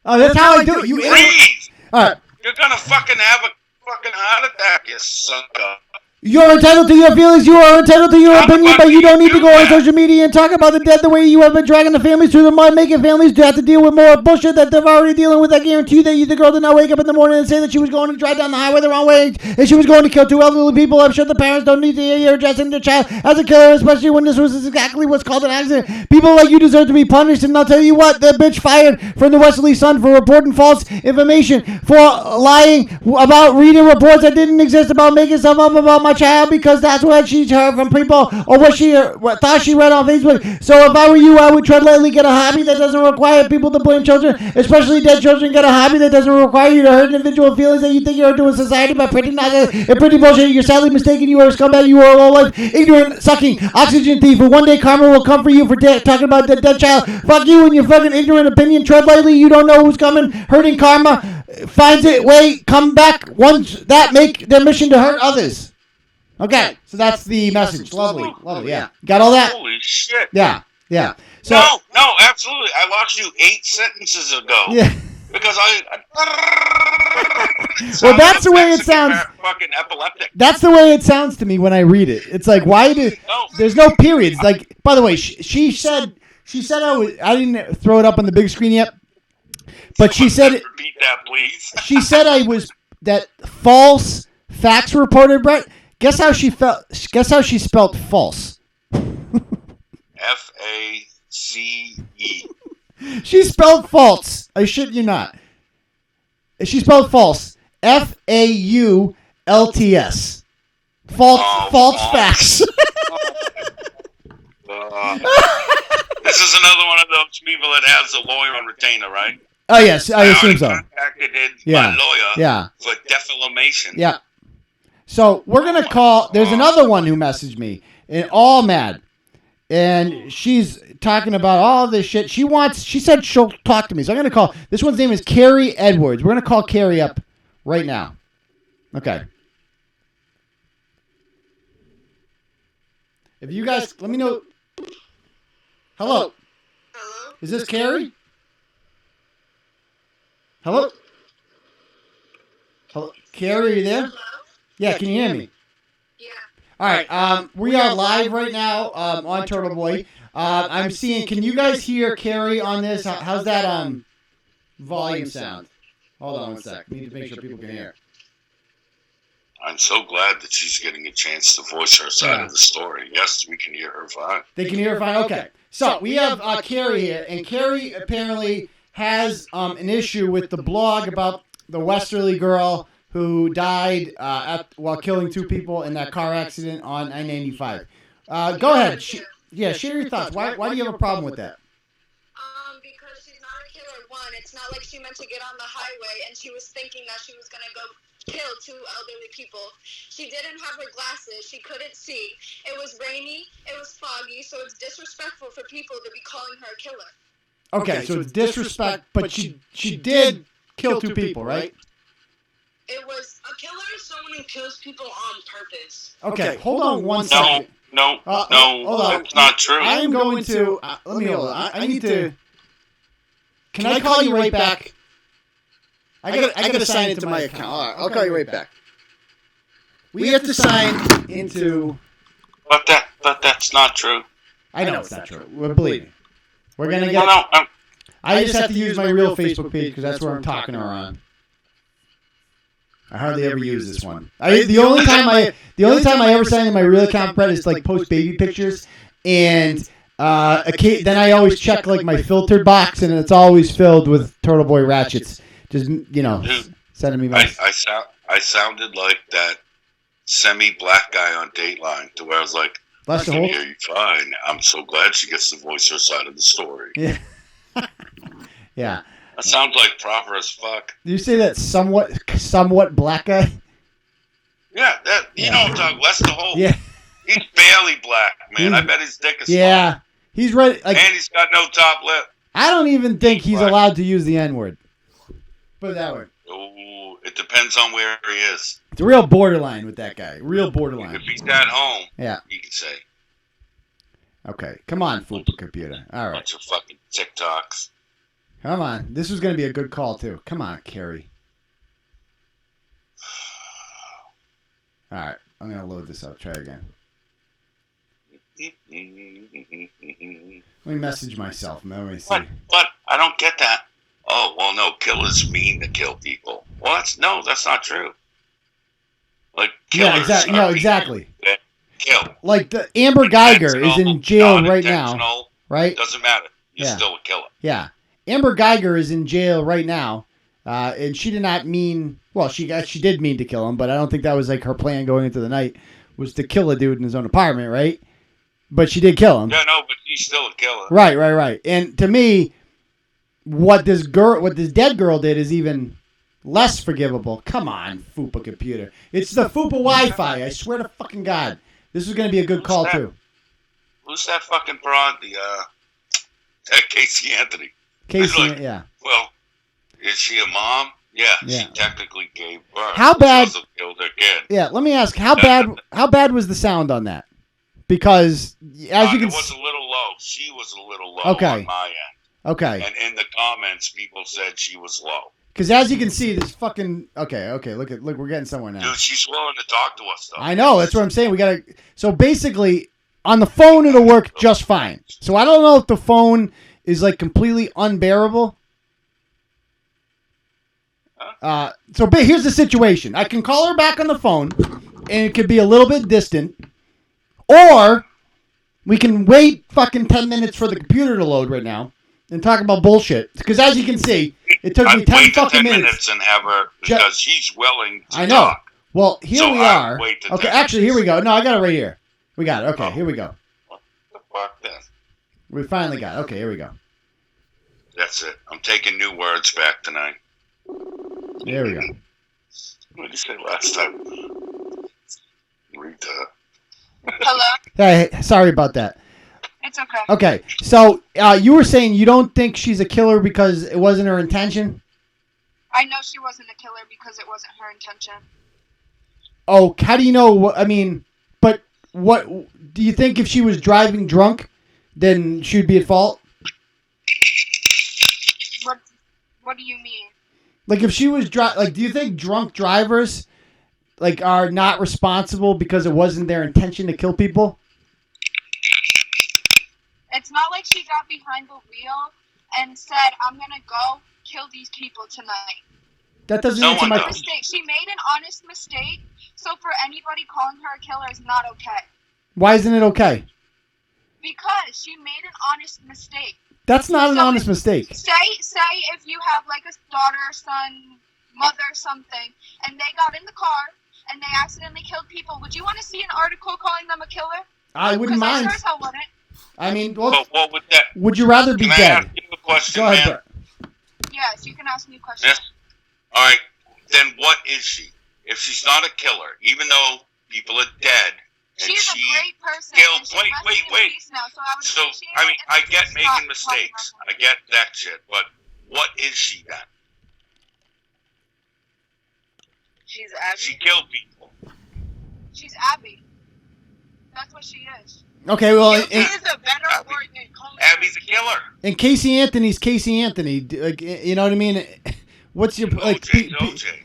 Oh, that's how I do it. You breathe. All right. You're gonna fucking have a fucking heart attack, you sucker. You're entitled to your feelings. You are entitled to your opinion, but you don't need to go on social media and talk about the dead the way you have been dragging the families through the mud, making families have to deal with more bullshit that they're already dealing with. I guarantee you that the girl did not wake up in the morning and say that she was going to drive down the highway the wrong way and she was going to kill two elderly people. I'm sure the parents don't need to hear you addressing their child as a killer, especially when this was exactly what's called an accident. People like you deserve to be punished, and I'll tell you what, the bitch fired from the Westerly Sun for reporting false information, for lying about reading reports that didn't exist, about making stuff up about my child because that's what she's heard from people or what she thought she read on Facebook. So if I were you, I would tread lightly. Get a hobby that doesn't require people to blame children, especially dead children. Get a hobby that doesn't require you to hurt individual feelings that you think you're doing society by pretty nice and pretty bullshit. You're sadly mistaken. You are a scumbag. You are a low-life, ignorant, sucking, oxygen thief. And one day karma will come for you for talking about the dead child. Fuck you and your fucking ignorant opinion. Tread lightly. You don't know who's coming. Hurting karma finds it way. Come back once that make their mission to hurt others. Okay, so that's the message. Lovely, yeah. Got all that? Holy shit. Yeah. So, no, absolutely. I lost you 8 sentences ago. Yeah. Because well, that's the way it sounds. Fucking epileptic. That's the way it sounds to me when I read it. It's like, why do... There's no periods. Like, by the way, she said I didn't throw it up on the big screen yet, but she said... Repeat that, please. She said I was... That false facts reporter, Brett... Guess how she spelled false. F-A-C-E. She spelled false. I shit you not. She spelled false. F-A-U-L-T-S. False facts. This is another one of those people that has a lawyer on retainer, right? Oh yes, I assume so. Contacted my lawyer for defamation. Yeah. So we're going to call... There's another one who messaged me, and all mad. and she's talking about all this shit. She said she'll talk to me, so I'm gonna call. This one's name is Carrie Edwards. We're gonna call Carrie up right now. Okay. If you guys let me know. Hello. Hello? Is this Carrie? Hello? Hello? Carrie, are you there? Hello? Yeah, can you hear me? Yeah. All right, we are live right now on Turtle Boy. I'm seeing, can you guys hear Carrie on this? How's that volume sound? Hold on one sec. We need to make sure people can hear. I'm so glad that she's getting a chance to voice her side of the story. Yes, we can hear her fine. They can hear her fine? Okay. So we have Carrie here, and Carrie apparently has an issue with the blog about the Westerly girl who died while killing two people in that car accident on I-95. Go ahead. Share your thoughts. Why do you have a problem with that? Because she's not a killer. One, it's not like she meant to get on the highway and she was thinking that she was gonna go kill two elderly people. She didn't have her glasses. She couldn't see. It was rainy. It was foggy. So it's disrespectful for people to be calling her a killer. Okay, so it's disrespect, but she did kill two people, right? It was a killer is someone who kills people on purpose. Okay, hold on one second. No, hold on. that's not true. I am going to. Let me hold on. I need to. Can I call you right back? I gotta sign into my account. All right, I'll call you right back. We have to sign into. But that's not true. I know it's not true. Believe me. We're gonna get. No, I just have to use my real Facebook page because that's where I'm talking to her on. I hardly ever use this one. The only time I ever sign in my real account, Brett, is like post baby pictures, and then I always check like my filtered box, and it's always filled with Turtle Boy ratchets. Just Dude, sending me messages. I sounded like that semi-black guy on Dateline, to where I was like, I can hear you fine. I'm so glad she gets to voice her side of the story. Yeah. Yeah. That sounds like proper as fuck. Did you say that somewhat black guy? Yeah, know what I'm talking. Lester Holt. Yeah. He's barely black, man. I bet his dick is small. He's ready. Like, and he's got no top lip. I don't even think he's allowed to use the N-word. Put it that way. Oh, it depends on where he is. It's a real borderline with that guy. Real borderline. If he's at home, he can say. Okay, come on, Fupa Computer. All right. Bunch of fucking TikToks. Come on. This was going to be a good call, too. Come on, Carrie. All right. I'm going to load this up. Try again. Let me message myself. Let me see. What? I don't get that. Oh, well, no. Killers mean to kill people. What? No, that's not true. Like, killers exactly. No, exactly. Kill. Like, the Amber Geiger is in jail right now. Right? Doesn't matter. You're still a killer. Yeah. Amber Geiger is in jail right now, and she did not mean. Well, she did mean to kill him, but I don't think that was like her plan going into the night was to kill a dude in his own apartment, right? But she did kill him. Yeah, no, but she's still a killer. Right. And to me, what this dead girl did is even less forgivable. Come on, Fupa Computer. It's the Fupa Wi-Fi. I swear to fucking God, this is going to be a good call too. Who's that fucking broad? That Casey Anthony. Casey, yeah. Well, is she a mom? Yeah, she technically gave birth. How bad? She also killed her kid. Yeah, let me ask, how bad was the sound on that? Because as you can, it was a little low. She was a little low on my end. Okay. And in the comments, people said she was low. Because as you can see, this fucking okay. Look, we're getting somewhere now. Dude, she's willing to talk to us though. I know. That's what I'm saying. We gotta. So basically, on the phone, it'll work just fine. So I don't know if the phone is like completely unbearable. So here's the situation. I can call her back on the phone, and it could be a little bit distant, or we can wait fucking 10 minutes for the computer to load right now and talk about bullshit. Because as you can see, it took me 10 fucking minutes and have her because she's willing to I know. Talk. Well, here we are. Okay, actually, here we go. No, I got it right here. We got it. Okay, here we go. What the fuck then? We finally got it. Okay, here we go. That's it. I'm taking new words back tonight. There we go. What did you say last time? Read that. Hello? Hey, sorry about that. It's okay. Okay, so you were saying you don't think she's a killer because it wasn't her intention? I know she wasn't a killer because it wasn't her intention. Oh, how do you know? I mean, but what do you think if she was driving drunk, then she'd be at fault? What do you mean? Like if she was do you think drunk drivers are not responsible because it wasn't their intention to kill people? It's not like she got behind the wheel and said, "I'm gonna go kill these people tonight." That doesn't answer my question. She made an honest mistake, so for anybody calling her a killer is not okay. Why isn't it okay? Because she made an honest mistake. That's not an honest mistake. Say if you have like a daughter, son, mother, something, and they got in the car and they accidentally killed people, would you want to see an article calling them a killer? I wouldn't mind. I sure as hell wouldn't. I mean, but what would that? Would you rather be Can dead? I ask you a question, Go ahead, man? Brett. Yes, you can ask me a question. Yes. All right. Then what is she? If she's not a killer, even though people are dead, and she's she a great person. killed. Wait. Now, so I mean, I get making mistakes. I get that shit. But what is she then? She's Abby. She killed people. She's Abby. That's what she is. Okay, well, She is a better word than calling her Abby's a killer. And Casey Anthony's Casey Anthony. You know what I mean? What's your OJ?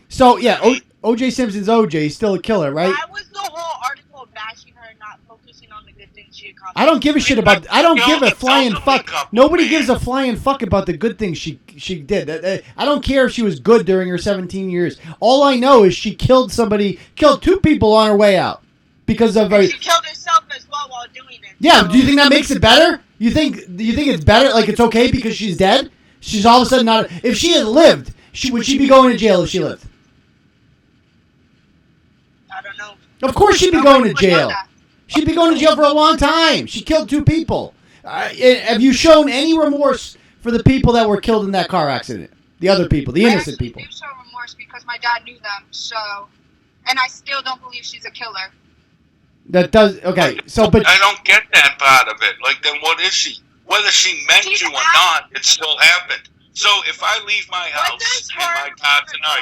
So yeah, OJ Simpson's OJ. He's still a killer, right? Why was the whole article bashing her and not focusing on the good things she accomplished? I don't give a shit about. I don't give a flying fuck. Nobody gives a flying fuck about the good things she did. I don't care if she was good during her 17 years. All I know is she killed somebody, killed 2 people on her way out because of she killed herself as well while doing it. Yeah, do you think that makes it better? Do you think it's better? Like it's okay because she's dead? She's all of a sudden not. If she had lived, would she be going to jail if she lived? I don't know. Of course she'd be going to jail. She'd be going to jail for a long time. She killed 2 people. Have you shown any remorse for the people that were killed in that car accident? The other people, the innocent people. I do show remorse because my dad knew them, and I still don't believe she's a killer. That does okay. So, but I don't get that part of it. Like, then what is she? Whether she meant to or not, it still happened. So if I leave my house in my car tonight,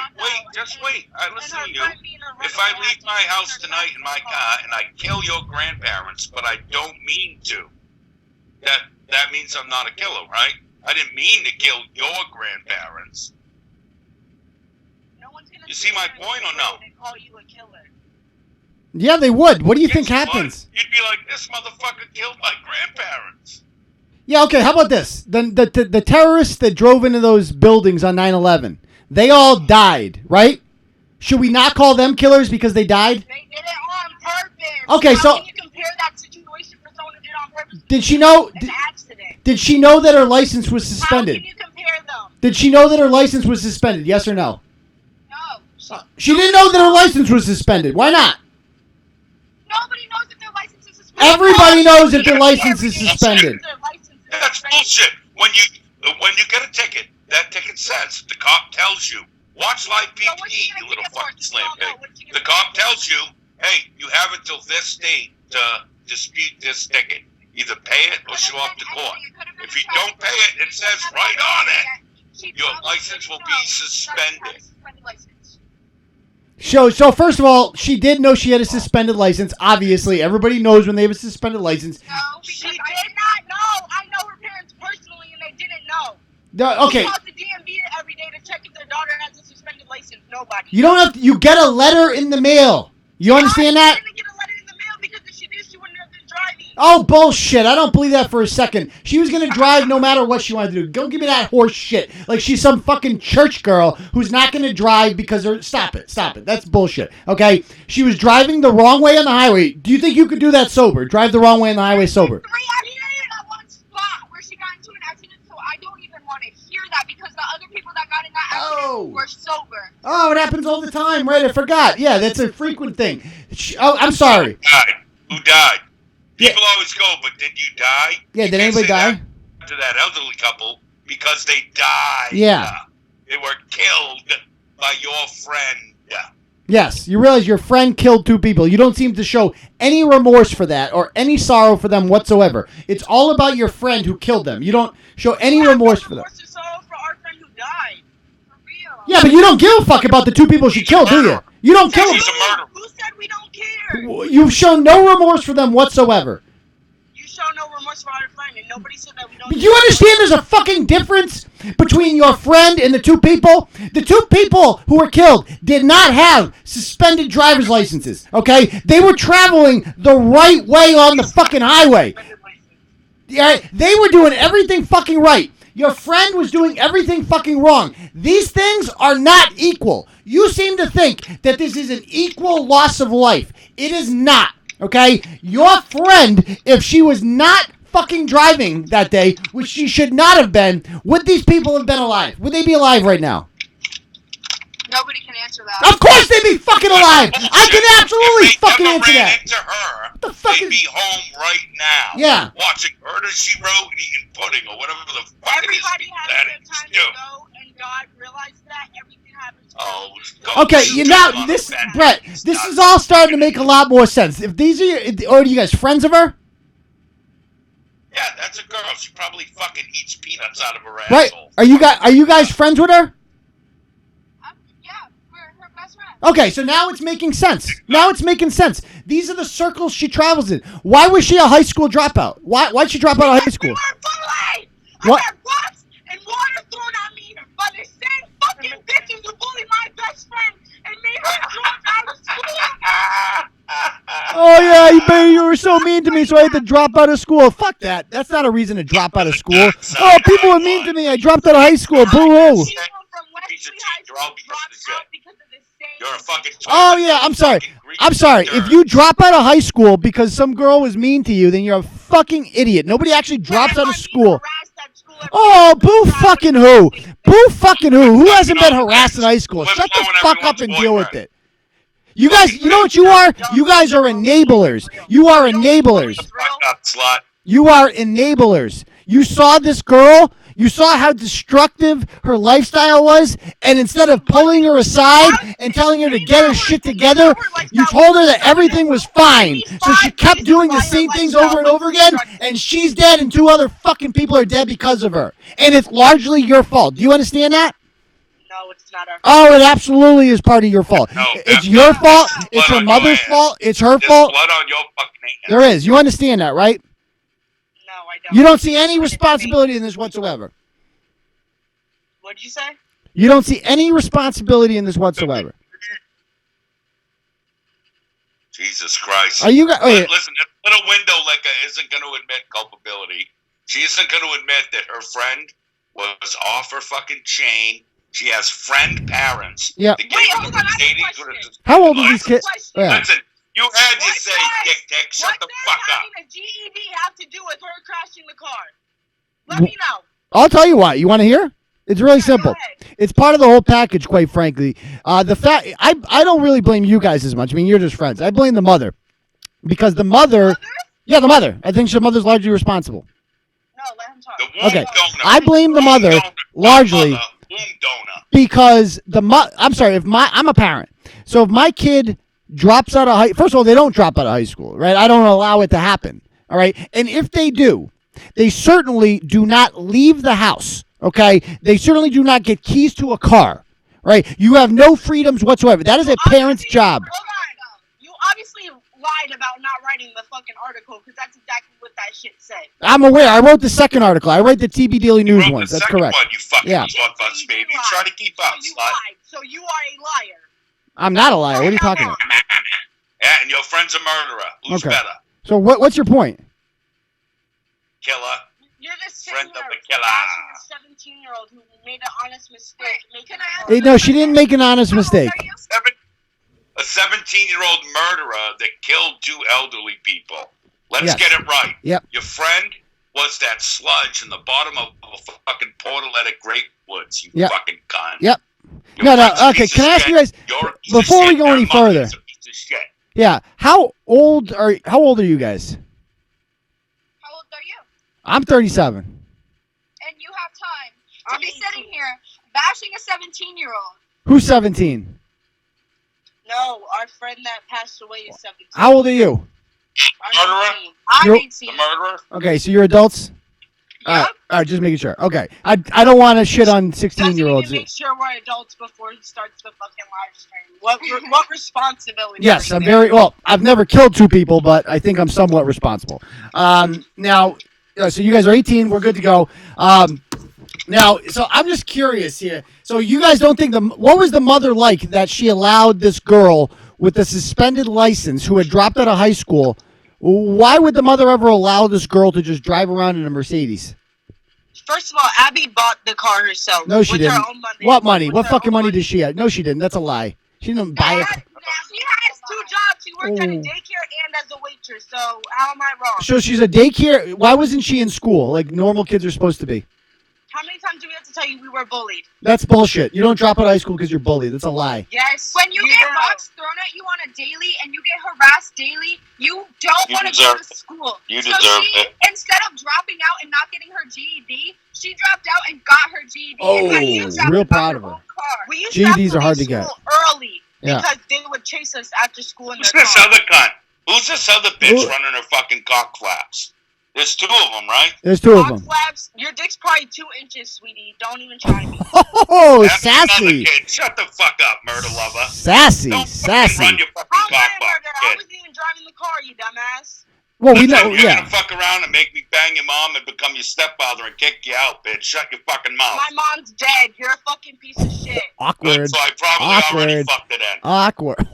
just wait. I listen to you. If I leave my house tonight in my car and I kill your grandparents, but I don't mean to, that means I'm not a killer, right? I didn't mean to kill your grandparents. You see my point or no? Yeah, they would. What do you think happens? You'd be like, this motherfucker killed my grandparents. Yeah, okay, how about this? The terrorists that drove into those buildings on 9/11, they all died, right? Should we not call them killers because they died? They did it on purpose. Okay, so how can you compare that situation for someone who did it on purpose? Did she know? An accident. Did she know that her license was suspended? How can you compare them? Did she know that her license was suspended? Yes or no? No. She didn't know that her license was suspended. Why not? Nobody knows if their license is suspended. Everybody knows if their license is suspended. That's bullshit. When you get a ticket, that ticket says, the cop tells you, watch live PPE, you little fucking slam pig. The cop tells you, hey, you have until this date to dispute this ticket. Either pay it or show up to court. If you don't pay it, it says right on it, your license will be suspended. So first of all, she did know she had a suspended license. Obviously, everybody knows when they have a suspended license. No, she did not know. I know her parents personally, and they didn't know. Okay. She calls the DMV every day to check if their daughter has a suspended license. Nobody. You don't have to. You get a letter in the mail. You understand that? She didn't get a letter in the mail because if she did, she wouldn't have been driving. Oh, bullshit. I don't believe that for a second. She was going to drive no matter what she wanted to do. Don't give me that horse shit. Like she's some fucking church girl who's not going to drive because her... Stop it. That's bullshit. Okay? She was driving the wrong way on the highway. Do you think you could do that sober? Drive the wrong way on the highway sober? 3 accidents at one spot where she got into an accident, so I don't even want to hear that because the other people that got in that accident were sober. Oh, it happens all the time. Right, I forgot. Yeah, that's a frequent thing. I'm sorry. Who died? People always go, but did you die? Yeah, did anybody die? To that elderly couple because they died. Yeah. They were killed by your friend. Yes, you realize your friend killed 2 people. You don't seem to show any remorse for that or any sorrow for them whatsoever. It's all about your friend who killed them. You don't show any remorse for them. For our friend who died. For real. Yeah, but you don't give a fuck about the 2 people she killed, do you? You don't kill them. He's a murderer. Who said we don't care? You've shown no remorse for them whatsoever. You show no remorse for our friend, and nobody said that we don't. But you understand there's a fucking difference between your friend and the 2 people? The 2 people who were killed did not have suspended driver's licenses, okay? They were traveling the right way on the fucking highway. Yeah, they were doing everything fucking right. Your friend was doing everything fucking wrong. These things are not equal. You seem to think that this is an equal loss of life. It is not, okay? Your friend, if she was not fucking driving that day, which she should not have been, would these people have been alive? Would they be alive right now? Nobody can answer that. Of course they'd be fucking alive! I can absolutely fucking answer that! Into her, What the fuck they'd be home right now. Yeah. Watching Murder, She Wrote and eating pudding or whatever the fuck it is. Everybody has That their is time you. to go, and God realized that everything happens. Oh, Okay, you now this Brett, this is all starting to make a lot more sense. If these are your, or are you guys friends of her? Yeah, that's a girl. She probably fucking eats peanuts out of her Right? asshole. Are you guys friends with her? Yeah, we're her best friend. Okay, so now it's making sense. Now it's making sense. These are the circles she travels in. Why was she a high school dropout? Why'd she drop out of high school? We were bullied! What? I had rocks and water thrown at me by the same fucking bitches who bullied my best friend and made her drop out of school! Oh yeah, you were so mean to me, so I had to drop out of school. Fuck that. That's not a reason to drop out of school. Oh, people were mean to me. I dropped out of high school. Boo hoo. People from Westerly High School dropped out because of the same. You're a fucking. Oh yeah, I'm sorry. I'm sorry. If you drop out of high school because some girl was mean to you, then you're a fucking idiot. Nobody actually drops out of school. Oh, boo fucking who? Boo fucking who? Who hasn't been harassed in high school? Shut the fuck up and deal with it. You guys, you know what you are? You guys are enablers. You are enablers. Fuck up, slut. You are enablers. You saw this girl. You saw how destructive her lifestyle was, and instead of pulling her aside and telling her to get her shit together, you told her that everything was fine. So she kept doing the same things over and over again, and she's dead, and 2 other fucking people are dead because of her. And it's largely your fault. Do you understand that? No, it's not our fault. Oh, it absolutely is part of your fault. No, It's your fault. It's her mother's fault. It's her There's fault. blood on your fucking hands. There is. You understand that, right? No, I don't. You don't see any responsibility in this whatsoever. What'd you say? You don't see any responsibility in this whatsoever. Jesus Christ. Are you guys? Oh, yeah. Listen, this little window licker isn't going to admit culpability. She isn't going to admit that her friend was off her fucking chain. She has friend parents. Yeah. The Wait, hold on, I have a question. How old are these Question. kids? Yeah. Listen, you had to What say, does- Dick Dick, shut What the does fuck up. having a GED have to do with her crashing the car? Let me know. I'll tell you why. You want to hear? It's really simple. Go ahead. It's part of the whole package, quite frankly. The fact I don't really blame you guys as much. I mean, you're just friends. I blame the mother because the mother. Yeah, the mother. I think the mother's largely responsible. No, let him talk. The womb Okay. donor. I blame the mother Womb donor. largely Mother, womb donor. because I'm sorry. I'm a parent, so if my kid drops out of first of all, they don't drop out of high school, right? I don't allow it to happen. All right, and if they do, they certainly do not leave the house. Okay, they certainly do not get keys to a car. Right? You have no freedoms whatsoever. That is a parent's job. Hold on. You obviously lied about not writing the fucking article because that's exactly what that shit said. I'm aware. I wrote the second article. I write the TB Daily News Wrote ones. the That's second correct. One, you fucking Yeah. bus baby. Try to keep up, So you slut. lied. So you are a liar. I'm not a liar. What are you talking about? Yeah, and your friend's a murderer. Who's Okay. better? So what's your point? Killer. You're the same Friend of the nerd killer. bashing a 17-year-old who made an honest mistake. Making Hey, no, she didn't make an honest mistake. A 17-year-old murderer that killed 2 elderly people. Let's Yes. get it right. Yep. Your friend was that sludge in the bottom of a fucking portal at Great Woods, you Yep. fucking cunt. Yep. Your No, friend's a okay, piece can of I ask shit. you guys, You're a piece before of we shit. go Their any mother further, is a piece of shit. yeah, how old are you guys? How old are you? I'm 37. And you have time to be sitting here bashing a 17-year-old. Who's 17? No, our friend that passed away is 17. How old are you? Murderer? I'm 18. The murderer? Okay, so you're adults? Yep. All right, just making sure. Okay. I don't want to shit on 16-year-olds. Doesn't even make sure we're adults before he starts the fucking live stream. What responsibility? Yes, I'm very well. I've never killed 2 people, but I think I'm somewhat responsible. Now, so you guys are 18. We're good to go. Now, so I'm just curious here. So you guys don't think what was the mother like that she allowed this girl with a suspended license who had dropped out of high school? Why would the mother ever allow this girl to just drive around in a Mercedes? First of all, Abby bought the car herself. No, she with didn't. Her own money. What money? With What her fucking own money did she have? No, she didn't. That's a lie. She didn't buy it. She has 2 jobs. She worked at a daycare and as a waitress. So how am I wrong? So she's a daycare. Why wasn't she in school like normal kids are supposed to be? How many times do we have to tell you we were bullied? That's bullshit. You don't drop out of high school because you're bullied. That's a lie. Yes. When you get rocks thrown at you on a daily and you get harassed daily, you don't want to go to school. You so deserve she, it. instead of dropping out and not getting her GED, she dropped out and got her GED. Oh, and used that real to buy proud her of her. own car. We used to have GEDs to are hard to leave get. school early Yeah. because they would chase us after school in Who's their this car. other cunt? Who's this other bitch Who- running her fucking cock flaps? There's 2 of them, right? There's 2 of Cock them. flaps, your dick's probably 2 inches, sweetie. Don't even try me. Oh, That's another sassy. kid. Shut the fuck up, murder lover. Sassy. Don't fucking Sassy. run your fucking How am I cock a box, murderer? I kid. wasn't even driving the car, you dumbass. Well, we Listen, know. you're Yeah. gonna fuck around and make me bang your mom and become your stepfather and kick you out, bitch. Shut your fucking mouth. My mom's dead. You're a fucking piece of shit. Awkward. So I probably already Awkward. fucked it in. Awkward.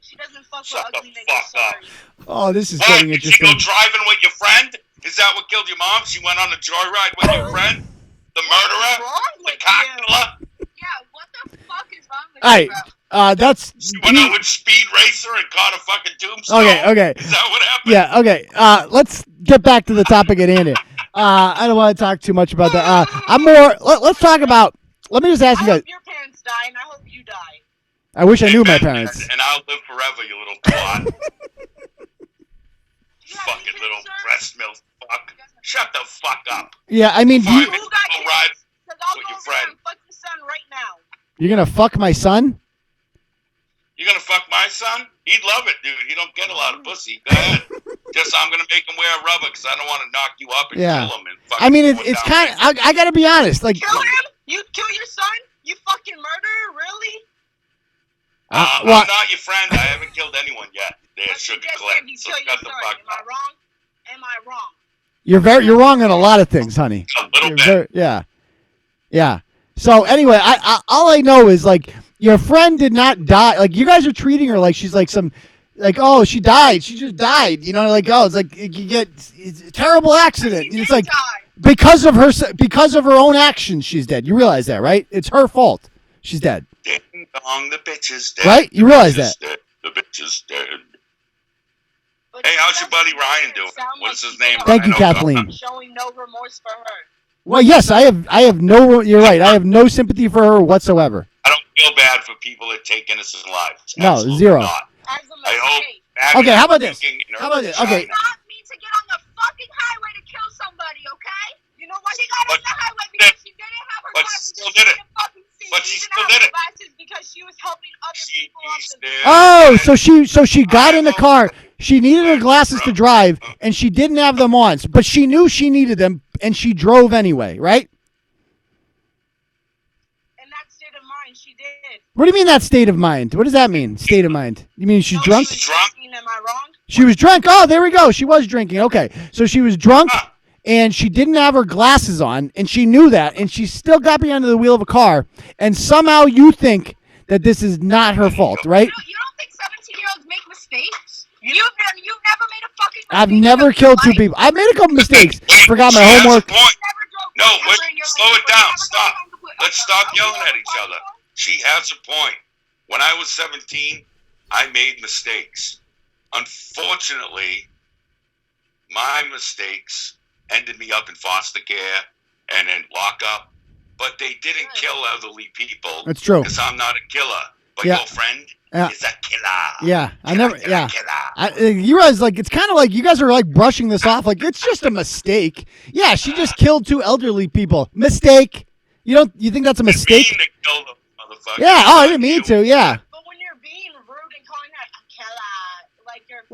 She doesn't fuck Shut with the ugly niggas. fuck up. Sorry. Oh, this is Oh, getting did she go interesting. driving with your friend? Is that what killed your mom? She went on a joyride with your friend? The murderer? What's wrong The with cock you? killer? Yeah, what the fuck is wrong with All right. you, bro? That's. She went out with Speed Racer and caught a fucking tombstone? Okay. Is that what happened? Yeah. Okay. Let's get back to the topic at hand here. I don't want to talk too much about that. I'm more. Let's talk about. Let me just ask I you guys. hope your parents die, and I hope you die. I wish I knew my And- parents. And I'll live forever, you little twat. You have Fucking any little kids, sir? breast milk fuck. Shut the fuck up. Yeah. I mean, do Fine, you, Who got go kids? ride. 'Cause I'll with go your over friend. there and fuck your son right now. you're gonna fuck my son? You gonna fuck my son? He'd love it, dude. He don't get a lot of pussy. Go ahead. Just I'm gonna make him wear a rubber because I don't want to knock you up and Yeah. kill him. And fucking I mean, put it's down kind of. I gotta be honest. Like. Kill him? You kill your son? You fucking murderer? Really? I'm What? not your friend. I haven't killed anyone yet. There, But you sugar just clit. said you So kill your shut the son. fuck Am I up. wrong? Am I wrong? You're wrong on a lot of things, honey. A little You're bit. yeah. So anyway, I all I know is like your friend did not die. Like you guys are treating her like she's like some, like oh she died, she just died. You know, like oh it's like you get it's a terrible accident. She It's did like die. because of her own actions, she's dead. You realize that, right? It's her fault. She's dead. Ding dong, the bitch is dead. Right? You The realize bitch is that. dead. The bitch is dead. But Hey, you how's your buddy sound Ryan doing? sound What like is his you name? Thank you, Ryan O'Connor? Kathleen. Showing no remorse for her. Well, yes, I have no. You're right. I have no sympathy for her whatsoever. I don't feel bad for people that take innocent lives. No, Absolutely zero. Not. As a I hope. mistake. Abby Okay, how about is this? thinking in her How about this? vagina. Okay. Not me to get on the fucking highway to kill somebody, okay? You know what? She got But- on the highway because she didn't have her but she glasses. still did it. Couldn't fucking see. But she didn't still have did her it. glasses because she was helping other She people off the still- Oh, so she got in the car. She needed her glasses to drive, and she didn't have them on. But she knew she needed them, and she drove anyway, right? In that state of mind, she did. What do you mean that state of mind? What does that mean? State of mind? You mean she's No, drunk? She was Drunk? drinking, am I wrong? She was drunk. Oh, there we go. She was drinking. Okay, so she was drunk, and she didn't have her glasses on, and she knew that, and she still got behind the wheel of a car, and somehow you think that this is not her fault, right? You don't think 17-year-olds make mistakes? You've never made a fucking mistake. I've in never your killed 2 life? people. I've made a couple mistakes. Forgot my She has a homework. point. Never drove No, ever wait, in your slow life. it down. Never got Stop. behind the wheel- Let's stop a yelling wheel at of a each car other. before? She has a point. When I was 17, I made mistakes. Unfortunately, my mistakes ended me up in foster care and in lockup, but they didn't kill elderly people. That's true. Because I'm not a killer. But Yeah. your friend Yeah. is a killer. Yeah, I never. Yeah, Killer. you guys like it's kind of like you guys are like brushing this off like it's just a mistake. Yeah, she just killed 2 elderly people. Mistake. You think that's a Mean mistake? to kill the motherfucker. Yeah. Oh, I didn't mean to. Yeah. But when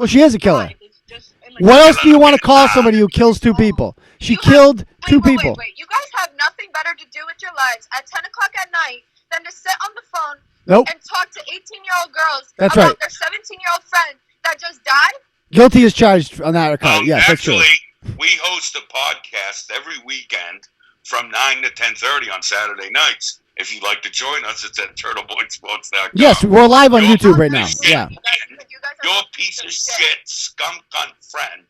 Well, she is a killer. It's just What else do you want to call somebody who kills two people? She killed two people. Wait. You guys have nothing better to do with your lives at 10 o'clock at night than to sit on the phone and talk to 18-year-old girls about their 17-year-old friend that just died? Guilty is charged on that account. Yes, that's true. Actually, we host a podcast every weekend from 9 to 10:30 on Saturday nights. If you'd like to join us, it's at turtleboysports.com. Yes, we're live on YouTube right now. Yeah. Your piece of shit, scum cunt friend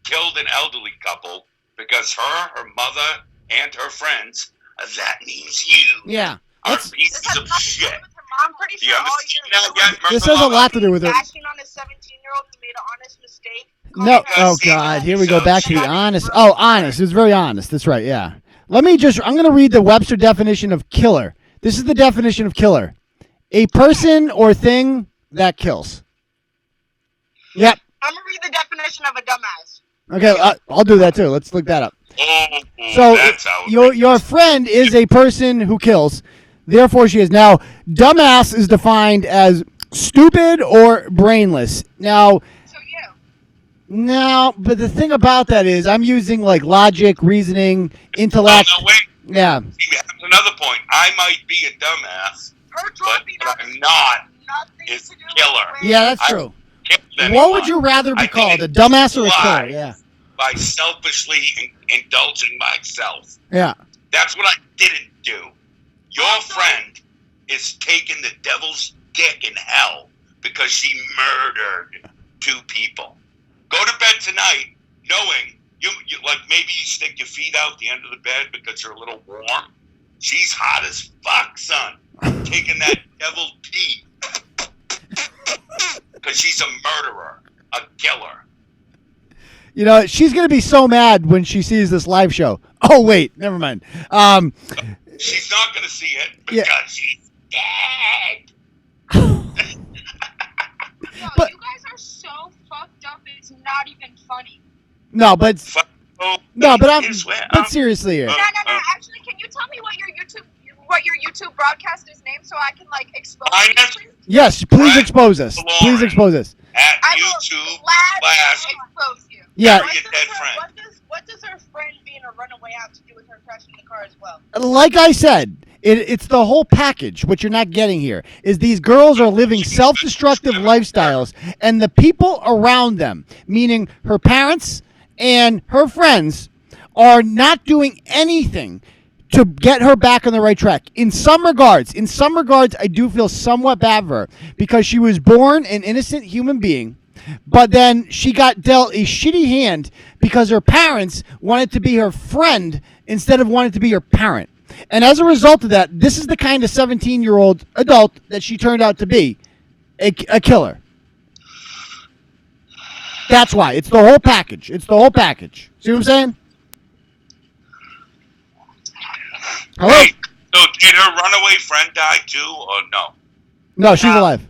killed an elderly couple because her mother, and her friends, that means you. Yeah. Are pieces of shit. I'm pretty sure all this has a lot to do with it. bashing on a 17-year-old who made an honest mistake. No. Oh, God. Here we go back to the honest. Oh, honest. It was very honest. That's right. Yeah. I'm going to read the Webster definition of killer. This is the definition of killer. A person or thing that kills. Yep. I'm going to read the definition of a dumbass. Okay, I'll do that too. Let's look that up. So your friend is a person who kills. Therefore, she is. Now, dumbass is defined as stupid or brainless. Now, no, but the thing about that is I'm using like logic, reasoning, intellect. No, wait. Yeah. See, that's another point. I might be a dumbass, but I'm not a killer. Yeah, that's true. What would you rather be called, a dumbass or a killer? Yeah. By selfishly indulging myself. Yeah. That's what I didn't do. Your friend is taking the devil's dick in hell because she murdered two people. Go to bed tonight knowing you like maybe you stick your feet out the end of the bed because you're a little warm. She's hot as fuck, son. Taking that devil pee. Because she's a murderer, a killer. You know, she's going to be so mad when she sees this live show. Oh, wait, never mind. She's not going to see it because she's dead. But you guys are so fucked up. It's not even funny. No, but seriously here. No. Actually, can you tell me what your YouTube broadcast is named so I can like expose you? Yes, please expose us. Please expose us. At YouTube expose you. Yeah. What does her friend being a runaway have to do with her crashing the car as well? Like I said, it's the whole package. What you're not getting here is these girls are living self-destructive lifestyles, and the people around them, meaning her parents and her friends, are not doing anything to get her back on the right track. In some regards, I do feel somewhat bad for her because she was born an innocent human being, but then she got dealt a shitty hand because her parents wanted to be her friend instead of wanting to be her parent. And as a result of that, this is the kind of 17-year-old adult that she turned out to be, a killer. That's why. It's the whole package. See what I'm saying? Hello? Wait, so did her runaway friend die too, or no? No, she's alive.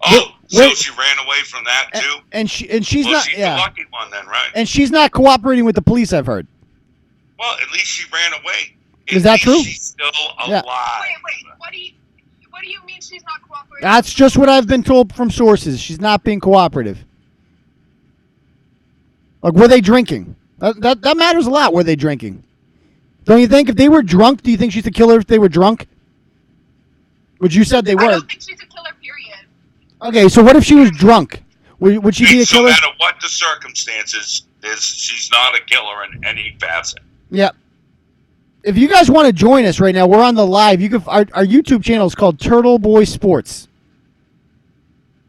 Oh, so she ran away from that too? And she's not. She's yeah. the lucky one then, right? And she's not cooperating with the police, I've heard. Well, at least she ran away. Is that true? She's still alive. Wait. What do you mean she's not cooperating? That's just what I've been told from sources. She's not being cooperative. Like, were they drinking? That matters a lot. Were they drinking? Don't you think? If they were drunk, do you think she's a killer if they were drunk? Which you said they were. I don't think she's a killer, period. Okay, so what if she was drunk? Would she be a killer? No matter what the circumstances, she's not a killer in any facet. Yep. If you guys want to join us right now, we're on the live. You can. Our YouTube channel is called Turtle Boy Sports.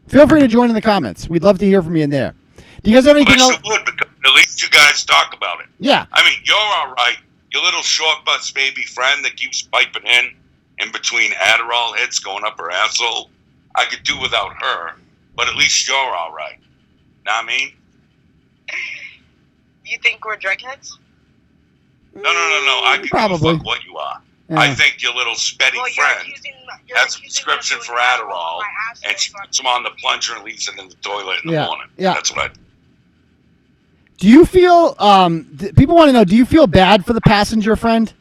Feel free to join in the comments. We'd love to hear from you in there. Do you guys have anything else? Would, because at least you guys talk about it. Yeah. I mean, you're all right. Your little short butts baby friend that keeps piping in between Adderall hits going up her asshole. I could do without her, but at least you're all right. Know what I mean? You think we're drug heads? No. I could give a fuck what you are. Yeah. I think your little spetty friend has a prescription for Adderall, and she puts them on the plunger and leaves it in the toilet in the morning. Yeah. That's what I do. Do you feel, people want to know, do you feel bad for the passenger friend?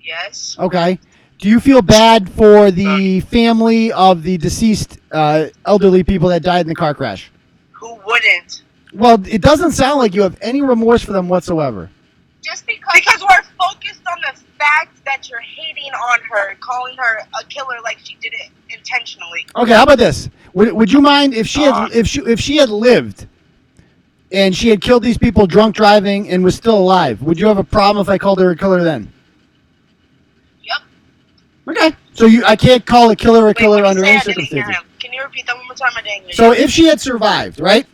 Yes. Okay. Do you feel bad for the family of the deceased elderly people that died in the car crash? Who wouldn't? Well, it doesn't sound like you have any remorse for them whatsoever. Just because we're focused on the fact that you're hating on her, calling her a killer like she did it intentionally. Okay, how about this? Would you mind if she had if she had lived and she had killed these people drunk driving and was still alive? Would you have a problem if I called her a killer then? Yep. Okay. So I can't call a killer a killer under any I didn't hear circumstances. him. Can you repeat that one more time? I didn't hear So you. if she had survived, right?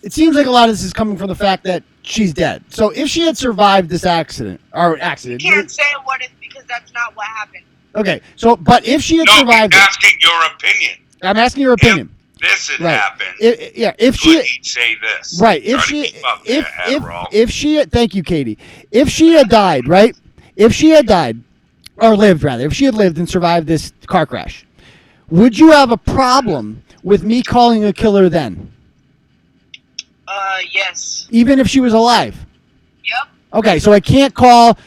It seems like a lot of this is coming from the fact that she's dead. So if she had survived this accident, You can't say what it because that's not what happened. Okay, so but if she had survived, I'm asking your opinion. I'm asking your opinion. If this had Right. happened, If could she he say this? right, if Try to she keep up there, Adderall. if she had, thank you, Katie. If she had died, right? If she had died or lived rather, if she had lived and survived this car crash, would you have a problem with me calling a killer then? Yes. Even if she was alive? Yep. Okay, so I can't call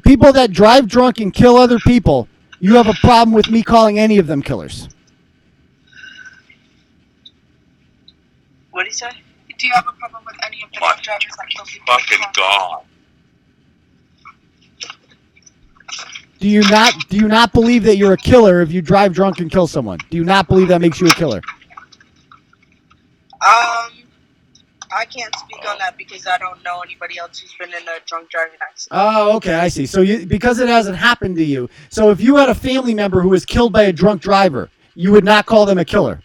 people that drive drunk and kill other people. You have a problem with me calling any of them killers? What did he say? Do you have a problem with any of the What? drivers that kill people? Fucking God. Do you not believe that you're a killer if you drive drunk and kill someone? Do you not believe that makes you a killer? I can't speak on that because I don't know anybody else who's been in a drunk driving accident. Oh, okay, I see. So because it hasn't happened to you, so if you had a family member who was killed by a drunk driver, you would not call them a killer?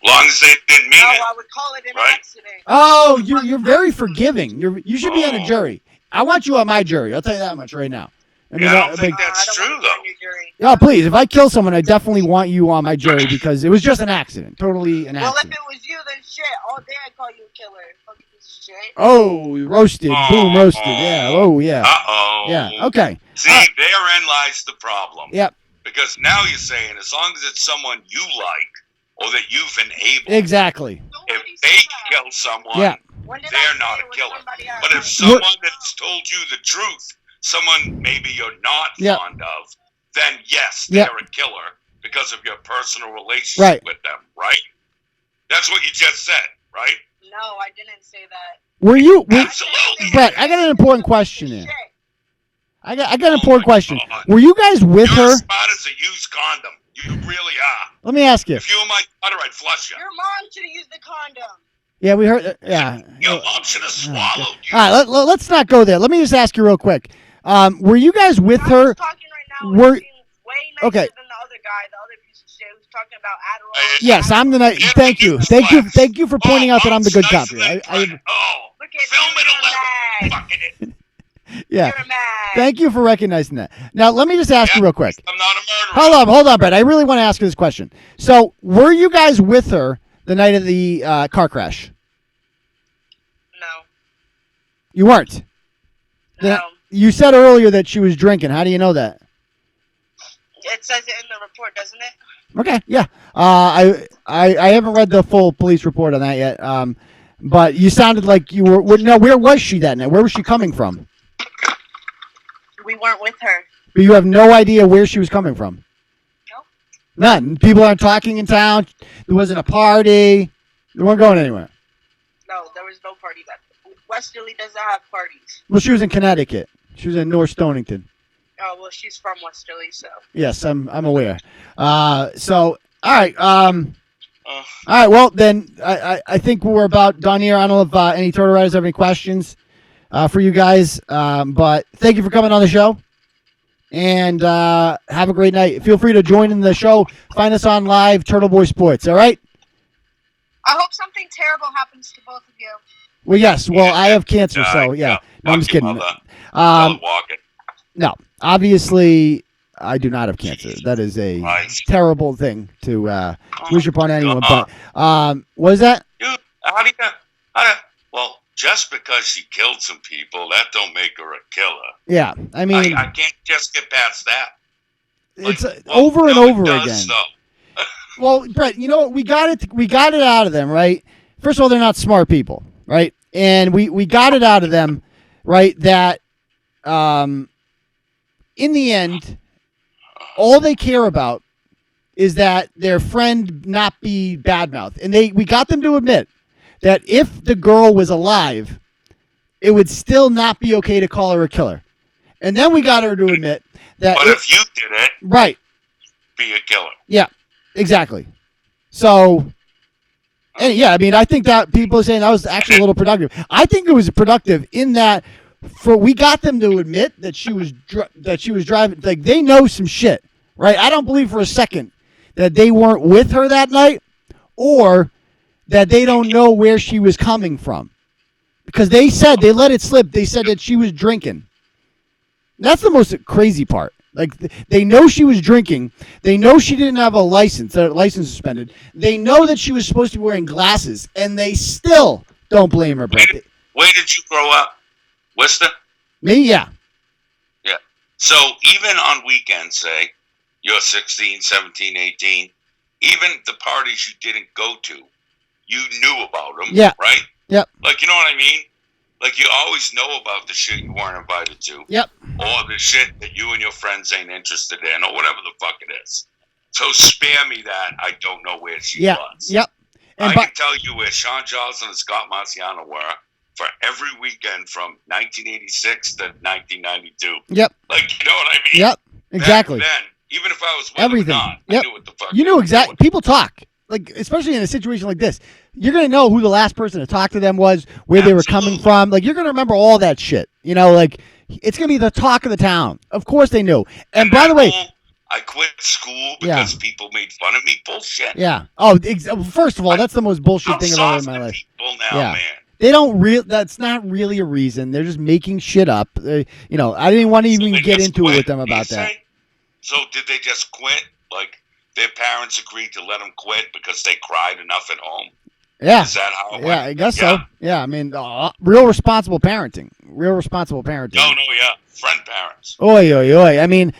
Long as they didn't mean No, it. I would call it an Right. accident. Oh, you're very forgiving. You should be on a jury. I want you on my jury. I'll tell you that much right now. Yeah, I don't think that's I true, don't want to though. join your jury. Oh, please, if I kill someone, I definitely want you on my jury because it was just an accident. Totally an Well, if accident. it was you, then shit. All day I'd call you a killer. Fucking piece of shit. Oh, roasted. Boom, roasted. Yeah. Oh, yeah. Uh-oh. Yeah. Okay. See, therein lies the problem. Yep. Because now you're saying as long as it's someone you like or that you've enabled, Exactly. if they kill someone, Yeah. When did I they're say not it a was killer. somebody else? But if someone that's told you the truth, someone maybe you're not Yeah. fond of, then yes, Yeah. they're a killer because of your personal relationship Right. with them, right? That's what you just said, right? No, I didn't say that. Were you? Absolutely. Brett, I got an important question here. Shit. I got an important my question. God. Were you guys with You're her? as smart as a used condom. You really are. Let me ask you. If you were my daughter, I'd flush you. Your mom should have used the condom. Yeah, we heard. Yeah. Your mom should have swallowed you. All right, let's not go there. Let me just ask you real quick. Were you guys with I her? was talking right now. Were- Way nicer Okay. than the other guy, the other piece of shit who's talking about Adderall. Yes, I'm the night. Thank you for pointing out that I'm the good cop here. Oh, Look at film you, it you're 11. mad. Fucking it. Yeah. You're mad. Thank you for recognizing that. Now, let me just ask you real quick. I'm not a murderer. Hold on, Brett. I really want to ask you this question. So, were you guys with her the night of the car crash? No. You weren't. No. You said earlier that she was drinking. How do you know that? It says it in the report, doesn't it? Okay, yeah. I haven't read the full police report on that yet. But you sounded like you were. No, where was she that night? Where was she coming from? We weren't with her. But you have no idea where she was coming from. No. None. People aren't talking in town. There wasn't a party. They weren't going anywhere. No, there was no party that. Westerly doesn't have parties. Well, she was in Connecticut. She was in North Stonington. Oh well, she's from Westerly, so. Yes, I'm aware. So all right. All right. Well, then I think we're about done here. I don't know if any Turtle Riders have any questions for you guys. But thank you for coming on the show. And have a great night. Feel free to join in the show. Find us on live, Turtle Boy Sports. All right? I hope something terrible happens to both of you. Well, yes. Well, I have cancer, so yeah. No, I'm just kidding. Walking. No, obviously, I do not have cancer. That is a terrible thing to wish upon anyone. But what is that? Dude, well, just because she killed some people, that don't make her a killer. Yeah, I mean, I can't just get past that. It's over and over again. So. Well, Brett, you know what? We got it out of them, right? First of all, they're not smart people, right? And we got it out of them, right? That in the end, all they care about is that their friend not be badmouthed. And we got them to admit that if the girl was alive, it would still not be okay to call her a killer. And then we got her to admit that... But if you did it... Right. Be a killer. Yeah, exactly. So... And yeah, I mean, I think that people are saying that was actually a little productive. I think it was productive in that we got them to admit that she was driving. Like, they know some shit, right? I don't believe for a second that they weren't with her that night, or that they don't know where she was coming from, because they let it slip. They said that she was drinking. That's the most crazy part. Like, they know she was drinking. They know she didn't have a license suspended. They know that she was supposed to be wearing glasses, and they still don't blame her. Where did you grow up? Worcester? Me, yeah. Yeah. So even on weekends, say, you're 16, 17, 18, even the parties you didn't go to, you knew about them, right? Yep. Like, you know what I mean? Like, you always know about the shit you weren't invited to. Yep. Or the shit that you and your friends ain't interested in, or whatever the fuck it is. So spare me that I don't know where she was. Yep. I can tell you where Sean Johnson and Scott Marciano were for every weekend from 1986 to 1992. Yep. Like, you know what I mean? Yep. Exactly. Back then, even if I was with everything. Or not, Yep. I knew what the fuck. You knew exactly. People talk. Like, especially in a situation like this, you're going to know who the last person to talk to them was, where they were coming from. Like, you're going to remember all that shit. You know, like, it's going to be the talk of the town. Of course they knew. And by the way, I quit school because people made fun of me. Bullshit. Yeah. Oh, first of all, that's the most bullshit thing I've ever in my life. People now, man. They don't that's not really a reason. They're just making shit up. I didn't want to even get into it with them about that. So did they just quit? Like, their parents agreed to let them quit because they cried enough at home? Yeah. Is that how it went? Yeah, I guess so. Yeah, I mean, real responsible parenting. Real responsible parenting. No, yeah. Friend parents. Oi. I mean,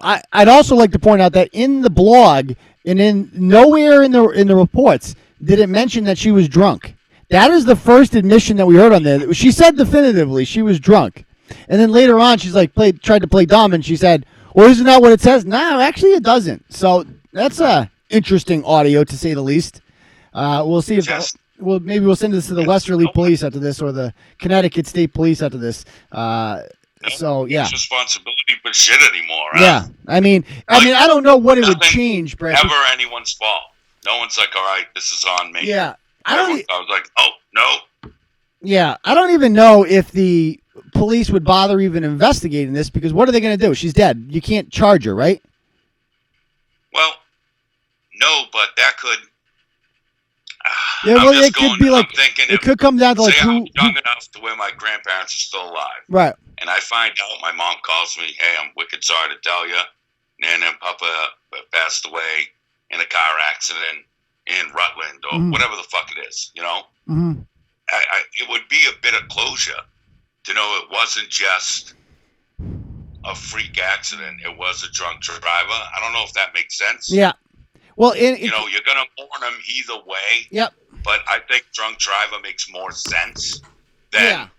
I'd also like to point out that in the blog and in nowhere in the reports did it mention that she was drunk. That is the first admission that we heard on there. She said definitively she was drunk. And then later on, she's like, tried to play dumb, and she said, well, isn't that what it says? No, actually it doesn't. So that's interesting audio, to say the least. We'll see if maybe we'll send this to the Westerly police after this, or the Connecticut State Police after this. So yeah, it's responsibility for shit anymore. Huh? Yeah, I mean, I don't know what it would change, Brett. Never anyone's fault. No one's like, all right, this is on me. Yeah, I was like, oh no. Yeah, I don't even know if the police would bother even investigating this, because what are they going to do? She's dead. You can't charge her, right? Well, no, but that could. Yeah, well, it could be like, it could come down to like I'm young enough to where my grandparents are still alive. Right. And I find out, my mom calls me, hey, I'm wicked sorry to tell you, Nana and Papa passed away in a car accident in Rutland, or whatever the fuck it is, you know? Mm-hmm. It would be a bit of closure to know it wasn't just a freak accident. It was a drunk driver. I don't know if that makes sense. Yeah. Well, you're going to mourn them either way. Yep. But I think drunk driver makes more sense than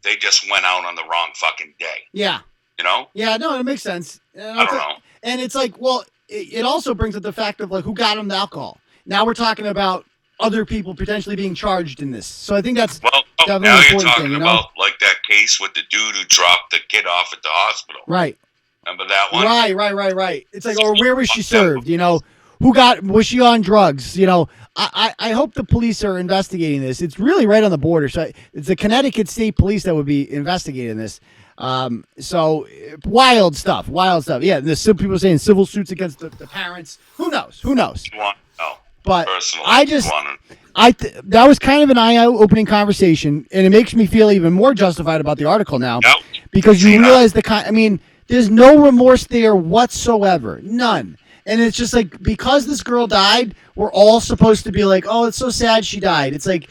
they just went out on the wrong fucking day. Yeah. You know? Yeah, no, it makes sense. I don't know. And it's like, well, it also brings up the fact of like, who got him the alcohol. Now we're talking about other people potentially being charged in this. So I think that's definitely now an you're important talking thing, about like that case with the dude who dropped the kid off at the hospital. Right. Remember that one? Right. It's like, or where was she served? You know, was she on drugs? You know, I hope the police are investigating this. It's really right on the border. So it's the Connecticut State Police that would be investigating this. So wild stuff. Yeah, there's some people saying civil suits against the parents. Who knows? You want to know. But personally, that was kind of an eye-opening conversation, and it makes me feel even more justified about the article now, because you realize there's no remorse there whatsoever, none. And it's just like, because this girl died, we're all supposed to be like, oh, it's so sad she died. It's like,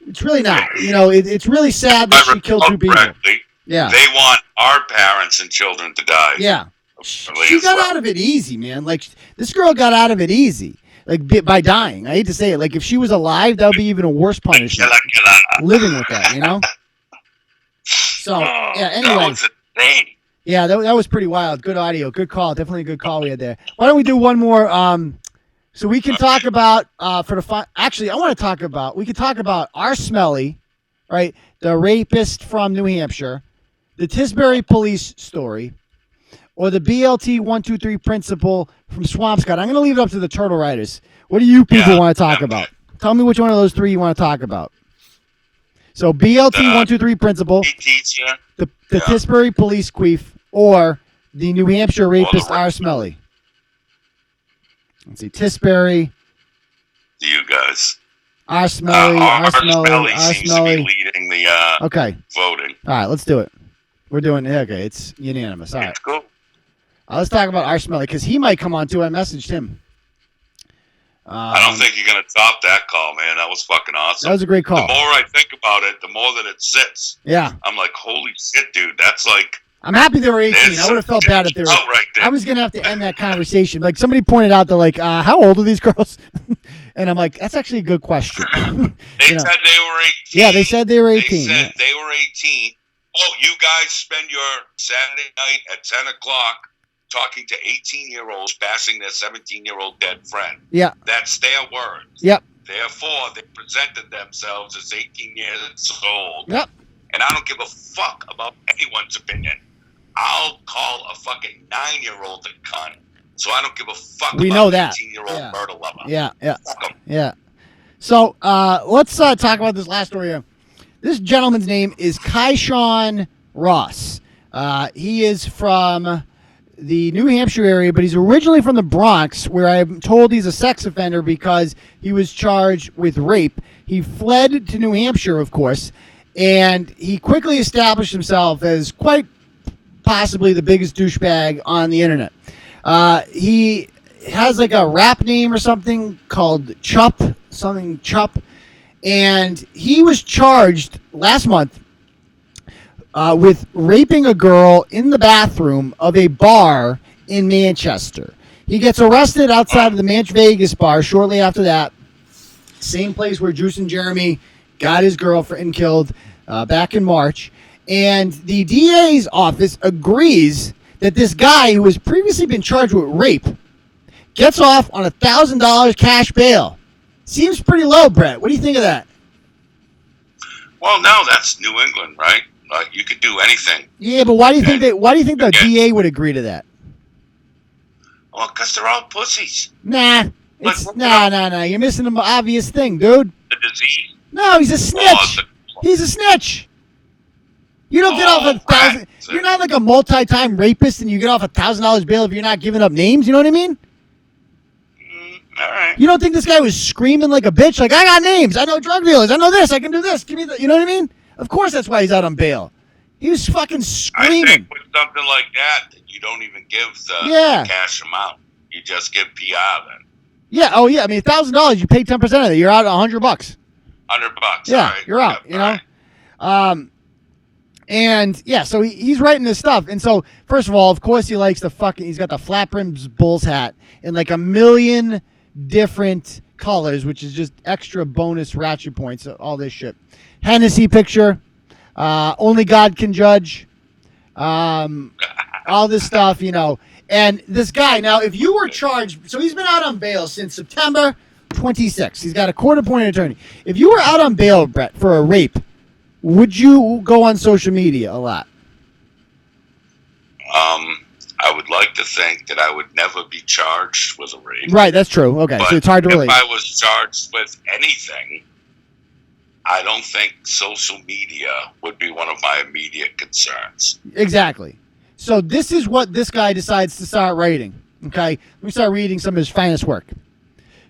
it's really not. You know, it's really sad that she killed two people. Yeah, they want our parents and children to die. Yeah, she got out of it easy, man. Like, this girl got out of it easy. Like, by dying. I hate to say it. Like, if she was alive, that would be even a worse punishment. Living with that, you know? So, yeah, anyway. That was insane. Yeah, that was pretty wild. Good audio. Good call. Definitely a good call we had there. Why don't we do one more? So we can talk about actually, I want to talk about. We could talk about our Smelly, right? The rapist from New Hampshire, the Tisbury police story, or the BLT 123 principal from Swampscott. I'm going to leave it up to the Turtle Riders. What do you people want to talk about? Tell me which one of those three you want to talk about. So BLT 123 principal, the Tisbury police queef, or the New Hampshire rapist R. Smelly. Let's see, Tisbury. You guys. R. Smelly. R. Smelly. Seems to be leading the voting. All right, let's do it. We're doing it. Okay, it's unanimous. All right. It's cool. Let's talk about R. Smelly because he might come on too. I messaged him. I don't think you're going to top that call, man. That was fucking awesome. That was a great call. The more I think about it, the more that it sits. Yeah. I'm like, holy shit, dude. That's like... I'm happy they were 18. I would have felt bad if they were... Right there. I was going to have to end that conversation. Like, somebody pointed out, they're like, how old are these girls? And I'm like, that's actually a good question. They said they were 18. Yeah, they said they were 18. They said they were 18. Oh, you guys spend your Saturday night at 10 o'clock talking to 18-year-olds passing their 17-year-old dead friend. Yeah. That's their words. Yep. Therefore, they presented themselves as 18 years old. Yep. And I don't give a fuck about anyone's opinion. I'll call a fucking 9-year-old a cunt. So I don't give a fuck about an 18-year-old murder lover. Yeah, yeah. Yeah. So let's talk about this last story here. This gentleman's name is Kyshawn Ross. He is from the New Hampshire area, but he's originally from the Bronx, where I'm told he's a sex offender because he was charged with rape. He fled to New Hampshire, of course, and he quickly established himself as quite possibly the biggest douchebag on the internet. He has like a rap name or something called Chup, and he was charged last month with raping a girl in the bathroom of a bar in Manchester. He gets arrested outside of the Manch Vegas bar shortly after that. Same place where Juice and Jeremy got his girlfriend killed back in March. And the DA's office agrees that this guy who has previously been charged with rape gets off on $1,000 cash bail. Seems pretty low, Brett. What do you think of that? Well, no, that's New England, right? You could do anything. Yeah, but why do you think the DA would agree to that? Well, because they're all pussies. Nah. Nah. You're missing an obvious thing, dude. The disease? No, he's a snitch. He's a snitch. You don't get off $1,000. Right. You're not like a multi-time rapist and you get off $1,000 bail if you're not giving up names. You know what I mean? All right. You don't think this guy was screaming like a bitch? Like, I got names. I know drug dealers. I know this. I can do this. Give me the. You know what I mean? Of course that's why he's out on bail. He was fucking screaming. I think with something like that you don't even give the cash amount. You just give PR then. Yeah. Oh, yeah. I mean, $1,000, you pay 10% of it. You're out $100. $100. Yeah, right. You're out. You know? And, yeah, so he's writing this stuff. And so, first of all, of course he likes he's got the flat brimmed Bulls hat in like a million different colors, which is just extra bonus ratchet points, all this shit. Hennessy picture, only God can judge, all this stuff, you know. And this guy, now, if you were charged, so he's been out on bail since September 26th. He's got a court-appointed attorney. If you were out on bail, Brett, for a rape, would you go on social media a lot? I would like to think that I would never be charged with a rape. Right, that's true. Okay, but so it's hard to relate. If I was charged with anything, I don't think social media would be one of my immediate concerns. Exactly. So this is what this guy decides to start writing. Okay, let me start reading some of his finest work.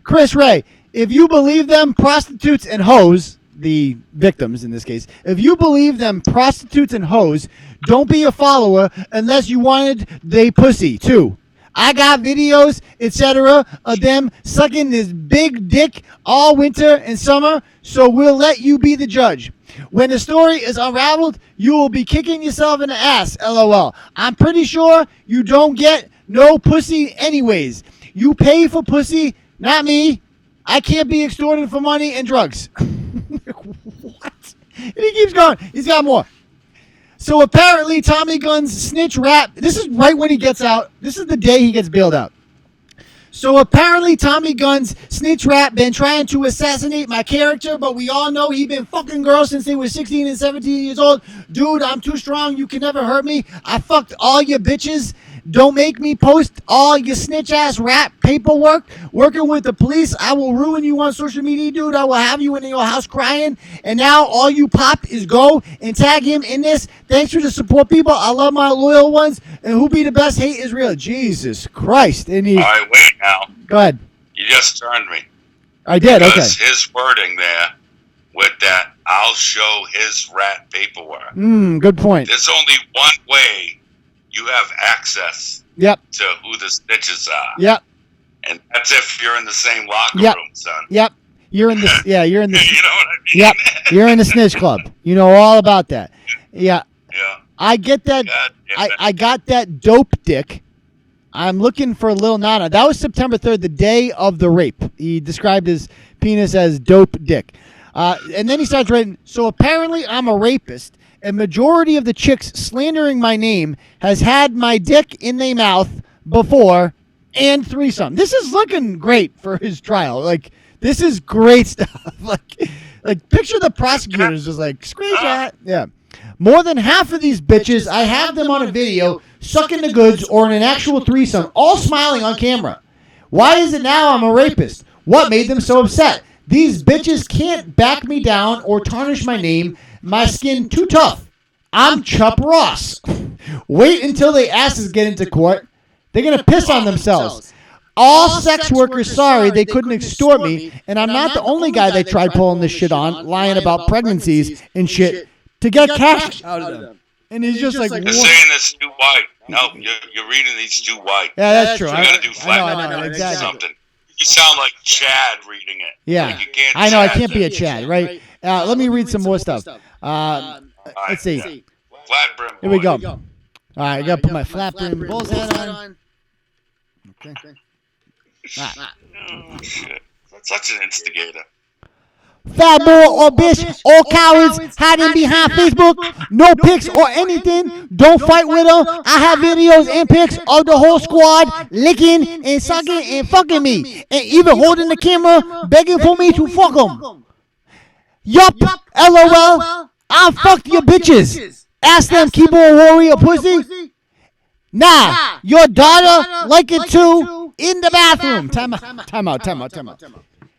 Chris Ray, if you believe them, prostitutes and hoes, the victims in this case, if you believe them prostitutes and hoes, don't be a follower unless you wanted they pussy too. I got videos, etc. of them sucking this big dick all winter and summer, so we'll let you be the judge. When the story is unraveled, you will be kicking yourself in the ass, LOL. I'm pretty sure you don't get no pussy anyways. You pay for pussy, not me. I can't be extorted for money and drugs. What? And he keeps going. He's got more. So apparently Tommy Gunn's snitch rap, this is right when he gets out. This is the day he gets bailed out. So apparently Tommy Gunn's snitch rap been trying to assassinate my character, but we all know he been fucking girls since they were 16 and 17 years old. Dude, I'm too strong. You can never hurt me. I fucked all your bitches. Don't make me post all your snitch-ass rap paperwork. Working with the police, I will ruin you on social media, dude. I will have you in your house crying. And now all you pop is go and tag him in this. Thanks for the support, people. I love my loyal ones. And who be the best? Hate is real. Jesus Christ. And he... All right, wait now. Go ahead. You just turned me. I did, because okay. his wording there with that, I'll show his rap paperwork. Good point. There's only one way you have access Yep. to who the snitches are. Yep. And that's if you're in the same locker Yep. room, son. Yep. You're in the you're in the You know what I mean? Yep. You're in the snitch club. You know all about that. Yeah. Yeah. I get that. I got that dope dick. I'm looking for Lil Nana. That was September 3rd, the day of the rape. He described his penis as dope dick. And then he starts writing, so apparently I'm a rapist. A majority of the chicks slandering my name has had my dick in their mouth before and threesome. This is looking great for his trial. Like, this is great stuff. like picture the prosecutors just like, screenshot. Yeah. More than half of these bitches, I have them on a video sucking the goods or in an actual threesome, all smiling on camera. Why is it now I'm a rapist? What made them so upset? These bitches can't back me down or tarnish my name. My skin too tough. I'm Chup Ross. Wait until they asses get into court. They're going to piss on themselves. All sex workers sorry they couldn't extort me, and I'm not the only guy they tried pulling this shit on, lying about pregnancies and shit to get cash out of them. And he's just like, They're what? saying it's too white. No, you're reading these too white. Yeah, that's true. You got to do flat I know, exactly. something. You sound like Chad reading it. Yeah, like you can't I know. I Chad can't be a it. Chad, right? Let me read some more stuff. Let's see. Flat brim. Here we go. All right, I got to put my flat brim Bulls hat on. Okay. Oh, shit. Such an instigator. Fat boy or bitch, all cowards hiding behind Facebook. No pics or anything. Don't fight with her. I have videos and pics of the whole squad licking and sucking and fucking me. And even holding the camera, begging for me to fuck them. Yup, LOL. I fucked your bitches. Ask them, keyboard warrior pussy. Nah, your daughter like it too in the bathroom. Time out.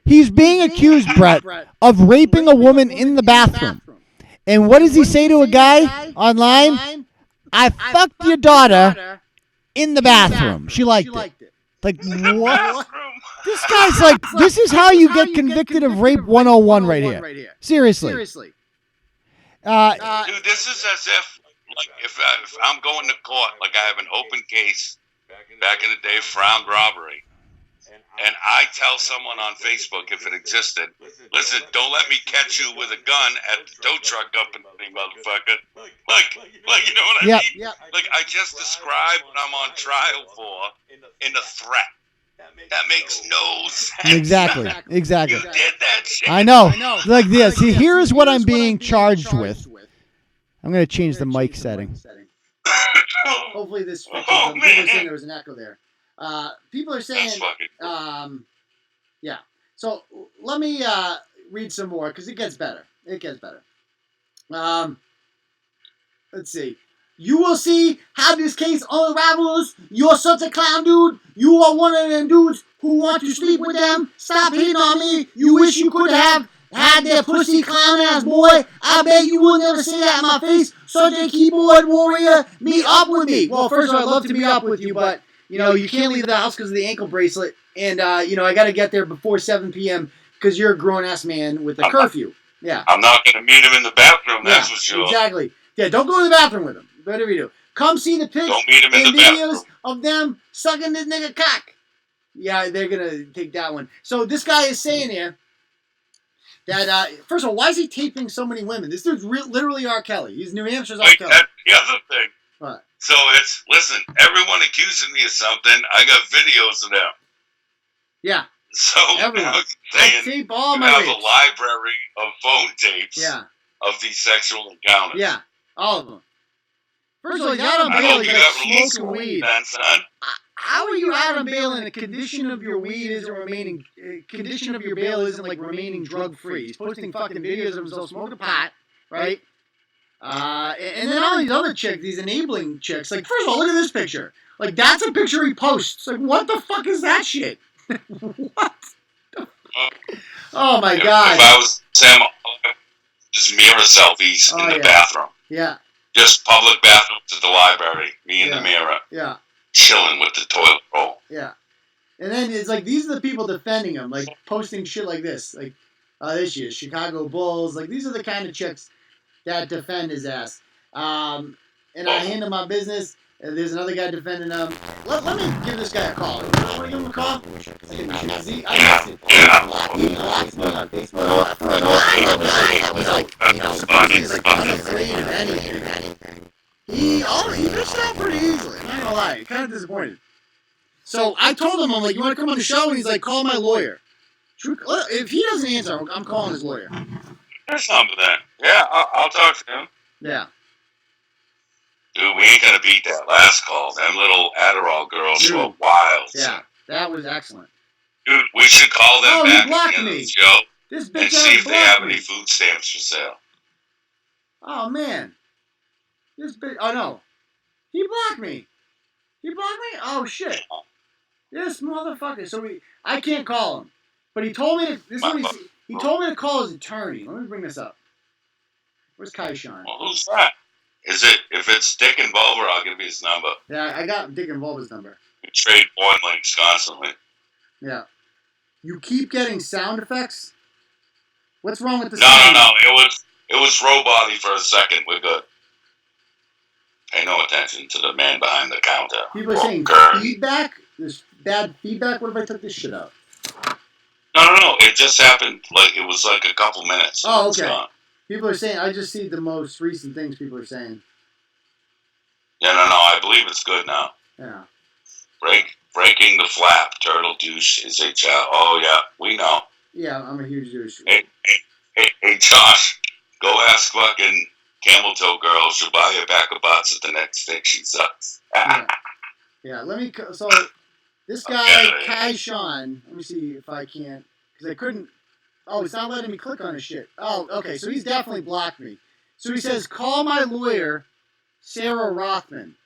He's being accused, Brett, of raping a woman in the bathroom. And what does he say to a guy online? I fucked your daughter in the bathroom. She liked it. Like, what? This guy's like, this is how you get convicted of rape 101 right here. Seriously. Dude, this is as if, like, if I'm going to court, like I have an open case back in the day for armed robbery, and I tell someone on Facebook, if it existed, listen, don't let me catch you with a gun at the tow truck company, motherfucker. Like, you know what I mean? Yep. Like, I just described what I'm on trial for in a threat. That makes no sense. Exactly. You did that shit. I know. Like this. Here's what I'm being charged with. I'm going to change the mic setting. Hopefully this fixes them. People are saying there was an echo there. People are saying, yeah. So let me read some more because it gets better. Let's see. You will see how this case unravels. You're such a clown, dude. You are one of them dudes who want to sleep with them. Stop hitting on me. You wish you could have had that pussy clown ass boy. I bet you will never say that in my face. Such a keyboard warrior. Meet up with me. Well, first of all, I'd love to meet up with you, but you know, you can't leave the house because of the ankle bracelet. And, you know, I got to get there before 7 p.m. because you're a grown-ass man with a curfew. Yeah. I'm not going to meet him in the bathroom, that's for sure. Exactly. Yeah, don't go to the bathroom with him. Whatever you do. Come see the pics and videos of them sucking this nigga cock. Yeah, they're going to take that one. So this guy is saying here that, first of all, why is he taping so many women? This dude's literally R. Kelly. He's New Hampshire's R. Kelly. That's the other thing. What? So it's, listen, everyone accusing me of something, I got videos of them. Yeah. So everyone. Saying tape all you my have rapes. a library of phone tapes Yeah. of these sexual encounters. Yeah, all of them. First of all, he's out on bail. He's like smoking weed. How are you out on bail and the condition of your weed isn't remaining? Condition of your bail isn't like remaining drug free. He's posting fucking videos of himself smoking pot, right? And then all these other chicks, these enabling chicks. Like, first of all, look at this picture. Like, that's a picture he posts. Like, what the fuck is that shit? What? Oh my god! If I was Sam, just mirror selfies in the bathroom. Yeah. Just public bathrooms at the library. Me in the mirror. Yeah. Chilling with the toilet roll. Yeah. And then it's like, these are the people defending him, like posting shit like this. Like, there she is, Chicago Bulls. Like, these are the kind of chicks that defend his ass. And I handle my business. And there's another guy defending him. Let me give this guy a call. You want to give him a call? He missed out pretty easily. I'm not gonna lie. Kind of disappointed. So I told him, I'm like, you want to come on the show? And he's like, call my lawyer. If he doesn't answer, I'm calling his lawyer. There's something there. Yeah, I'll talk to him. Yeah. Dude, we ain't gonna beat that last call. Them little Adderall girls were wild. Yeah, that was excellent. Dude, we should call them back at the end of the show and see if they have any food stamps for sale. Oh, man. This bitch... Oh, no. He blocked me. He blocked me? Oh, shit. This motherfucker. So I can't call him. But he told me to... He told me to call his attorney. Let me bring this up. Where's Kai Sean? Well, who's that? If it's Dick and Bulver, I'll give you his number. Yeah, I got Dick and Bulver's number. We trade porn links constantly. Yeah. You keep getting sound effects? What's wrong with the sound? No. It was robot-y for a second. We're good. Pay no attention to the man behind the counter. People are saying feedback? There's bad feedback? What if I took this shit out? No. It just happened. It was like a couple minutes. Oh, okay. People are saying, I just see the most recent things people are saying. Yeah, no, I believe it's good now. Yeah. Breaking the flap. Turtle douche is a child. Oh, yeah, we know. Yeah, I'm a huge douche. Hey, Josh, go ask fucking Camel Toe Girl. She'll buy you a pack of butts at the next stick. She sucks. Yeah, so this guy, Kai Sean, let me see if I can't, because I couldn't. Oh, it's not letting me click on his shit. Oh, okay, so he's definitely blocked me. So he says, call my lawyer, Sarah Rothman.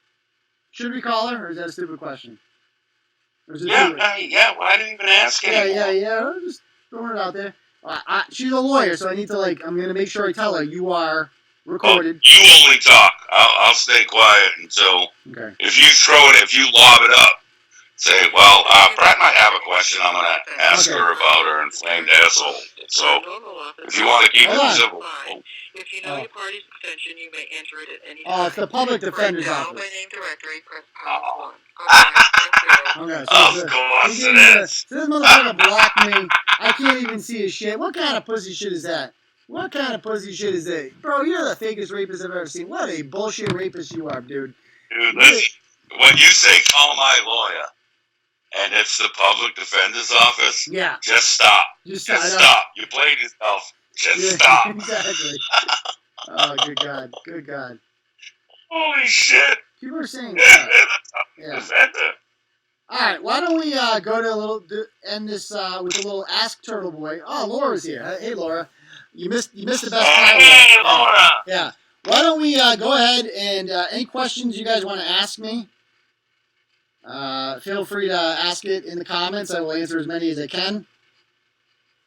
Should we call her, or is that a stupid question? Yeah, well, I didn't even ask anymore. Yeah, I'm just throwing it out there. She's a lawyer, so I need to, I'm going to make sure I tell her you are recorded. Oh, you only talk. I'll stay quiet until, if you lob it up, say, well, Brett might have a question. I'm going to ask her about her inflamed asshole. So, if you want to keep it civil. If you know your party's extension, you may enter it at any time. Oh, it's the public defender's office. By name directory, press #1. Okay, of course it is. This motherfucker blocked me. I can't even see his shit. What kind of pussy shit is that? What kind of pussy shit is that? Bro, you're the fakest rapist I've ever seen. What a bullshit rapist you are, dude. Dude, listen, when you say call my lawyer, and it's the public defender's office, just stop. Just stop. You played yourself. Just stop. Exactly. Oh, good God. Holy shit. People are saying defender. All right, why don't we go to end this with a little Ask Turtle Boy. Oh, Laura's here. Hey, Laura. You missed the best part. Hey, Laura. Yeah. Why don't we go ahead and any questions you guys want to ask me? Feel free to ask it in the comments. I will answer as many as I can.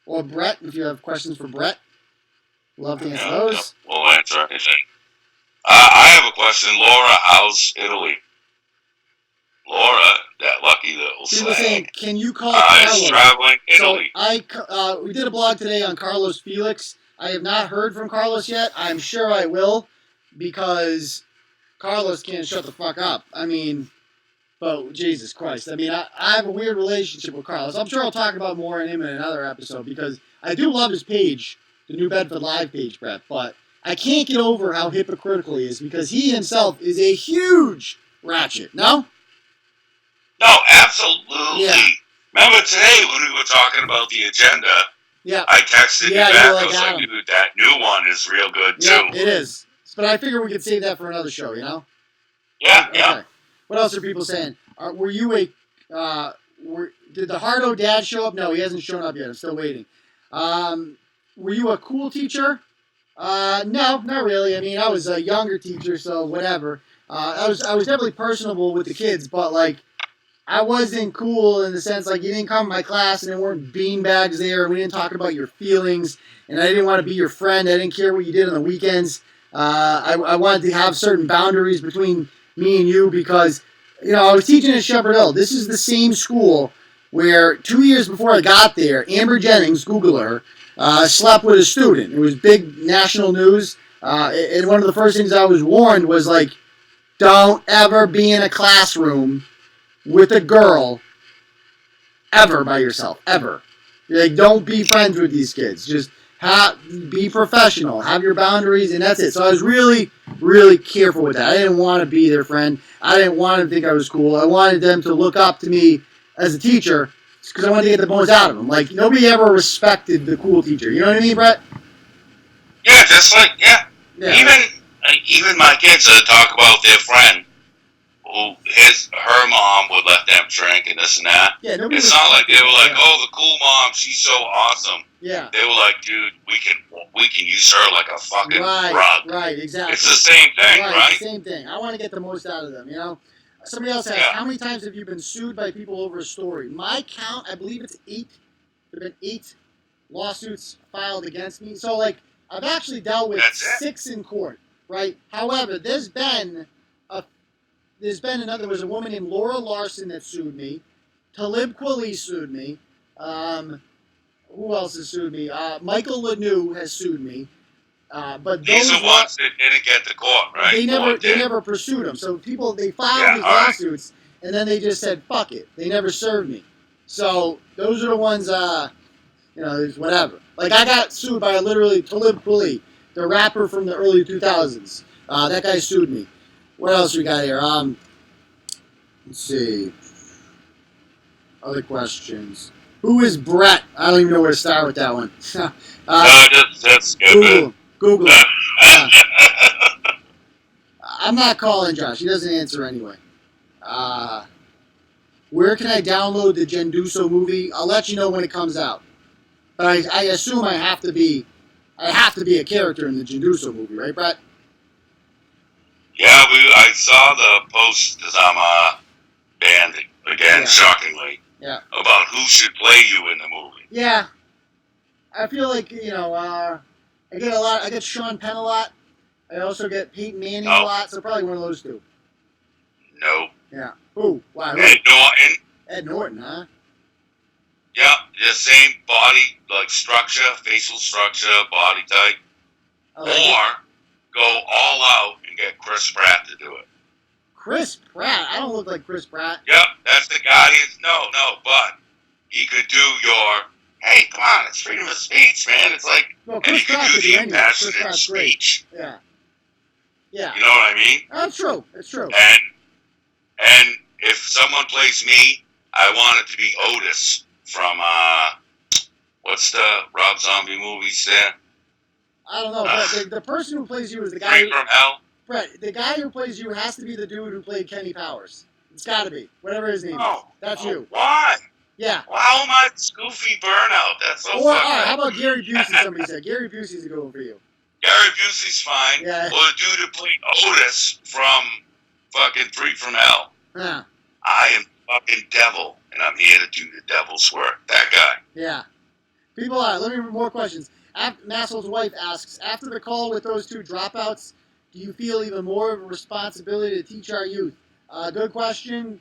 Or Brett, if you have questions for Brett. Love to answer those. We'll answer anything. I have a question. Laura, how's Italy? Laura, that lucky little slag. People saying, can you call Carlos? Is traveling Italy. So we did a blog today on Carlos Felix. I have not heard from Carlos yet. I'm sure I will, because Carlos can't shut the fuck up. I mean, but Jesus Christ. I mean, I have a weird relationship with Carlos. I'm sure I'll talk about more on him in another episode, because I do love his page, the New Bedford Live page, Brett, but I can't get over how hypocritical he is, because he himself is a huge ratchet. No? No, absolutely. Yeah. Remember today when we were talking about the agenda? Yeah. I texted you back. I was like, dude, that new one is real good too. Yeah, it is. But I figure we could save that for another show, you know? Yeah, Okay. yeah. What else are people saying? Were you a did the Hardo dad show up? No, he hasn't shown up yet. I'm still waiting. Were you a cool teacher? No, not really. I mean, I was a younger teacher, so whatever. I was definitely personable with the kids, but like I wasn't cool in the sense like you didn't come to my class and there weren't beanbags there. We didn't talk about your feelings, and I didn't want to be your friend. I didn't care what you did on the weekends. I wanted to have certain boundaries between me and you because, I was teaching at Shepherd Hill. This is the same school where 2 years before I got there, Amber Jennings, Google her, slept with a student. It was big national news. And one of the first things I was warned was like, don't ever be in a classroom with a girl ever by yourself, ever. Like, don't be friends with these kids. Just be professional. Have your boundaries, and that's it. So I was really, really careful with that. I didn't want to be their friend. I didn't want them to think I was cool. I wanted them to look up to me as a teacher because I wanted to get the most out of them. Like, nobody ever respected the cool teacher. You know what I mean, Brett? Yeah, just like, yeah. Even my kids talk about their friend who her mom would let them drink and this and that. Yeah, it's not like they were like, oh, the cool mom, she's so awesome. Yeah. They were like, dude, we can use her like a fucking rug. Right, exactly. It's the same thing, right? Same thing. I want to get the most out of them, Somebody else asked, how many times have you been sued by people over a story? My count, I believe it's 8. There have been 8 lawsuits filed against me. So, like, I've actually dealt with 6 in court, right? However, there was a woman named Laura Larson that sued me. Talib Kweli sued me. Who else has sued me? Michael Lanou has sued me. But these are ones that didn't get to court, right? They never pursued them. So they filed these lawsuits, and then they just said, fuck it. They never served me. So those are the ones, there's whatever. Like, I got sued by literally Talib Kweli, the rapper from the early 2000s. That guy sued me. What else we got here? Let's see. Other questions. Who is Brett? I don't even know where to start with that one. That's good. Google it. I'm not calling Josh. He doesn't answer anyway. Where can I download the Genduso movie? I'll let you know when it comes out. But I assume I have to be a character in the Genduso movie, right, Brett? Yeah, I saw the post because I'm banned again, shockingly. Yeah. About who should play you in the movie. Yeah. I feel like, I get Sean Penn a lot. I also get Peyton Manning a lot, so probably one of those two. No. Yeah. Who? Wow. Ed Norton. Ed Norton, huh? Yeah, the same body, like structure, facial structure, body type. Or go all out and get Chris Pratt to do it. Chris Pratt? I don't look like Chris Pratt. Yep, that's the Guardians. No, but he could do your, hey, come on, it's freedom of speech, man. It's like, and he could do the impassionate speech. Yeah. Yeah. You know what I mean? That's true. It's true. And if someone plays me, I want it to be Otis from, what's the Rob Zombie movies there? I don't know, but the person who plays you is the guy. Free from Hell? Brett, the guy who plays you has to be the dude who played Kenny Powers. It's got to be. Whatever his name is. That's you. Why? Yeah. How am I Goofy Burnout? That's so fucking... How about Gary Busey, somebody said? Gary Busey's a good one for you. Gary Busey's fine. Yeah. Or the dude who played Otis from fucking Free from Hell. Yeah. I am fucking devil, and I'm here to do the devil's work. That guy. Yeah. People, let me read more questions. Massel's wife asks, after the call with those 2 dropouts, do you feel even more of a responsibility to teach our youth? Good question.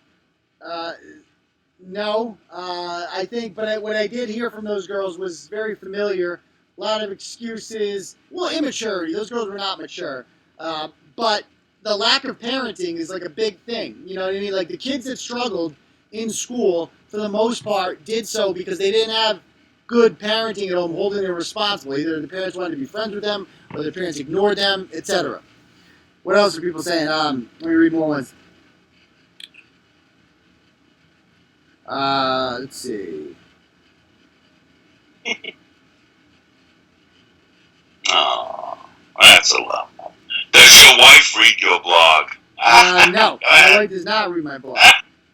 No. I think, but what I did hear from those girls was very familiar. A lot of excuses. Well, immaturity. Those girls were not mature. But the lack of parenting is like a big thing. You know what I mean? Like the kids that struggled in school, for the most part, did so because they didn't have good parenting at home, holding them responsible. Either the parents wanted to be friends with them, or the parents ignored them, etc. What else are people saying? Let me read more ones. Let's see. Oh, that's a lot. Does your wife read your blog? No, my wife does not read my blog.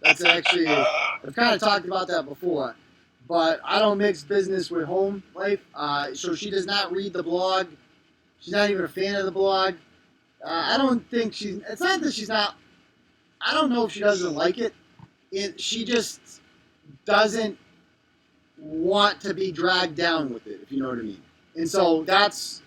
That's actually, I've kind of talked about that before. But I don't mix business with home life. So she does not read the blog. She's not even a fan of the blog. I don't think it's not that she's not, I don't know if she doesn't like it. She just doesn't want to be dragged down with it, if you know what I mean. And so that's,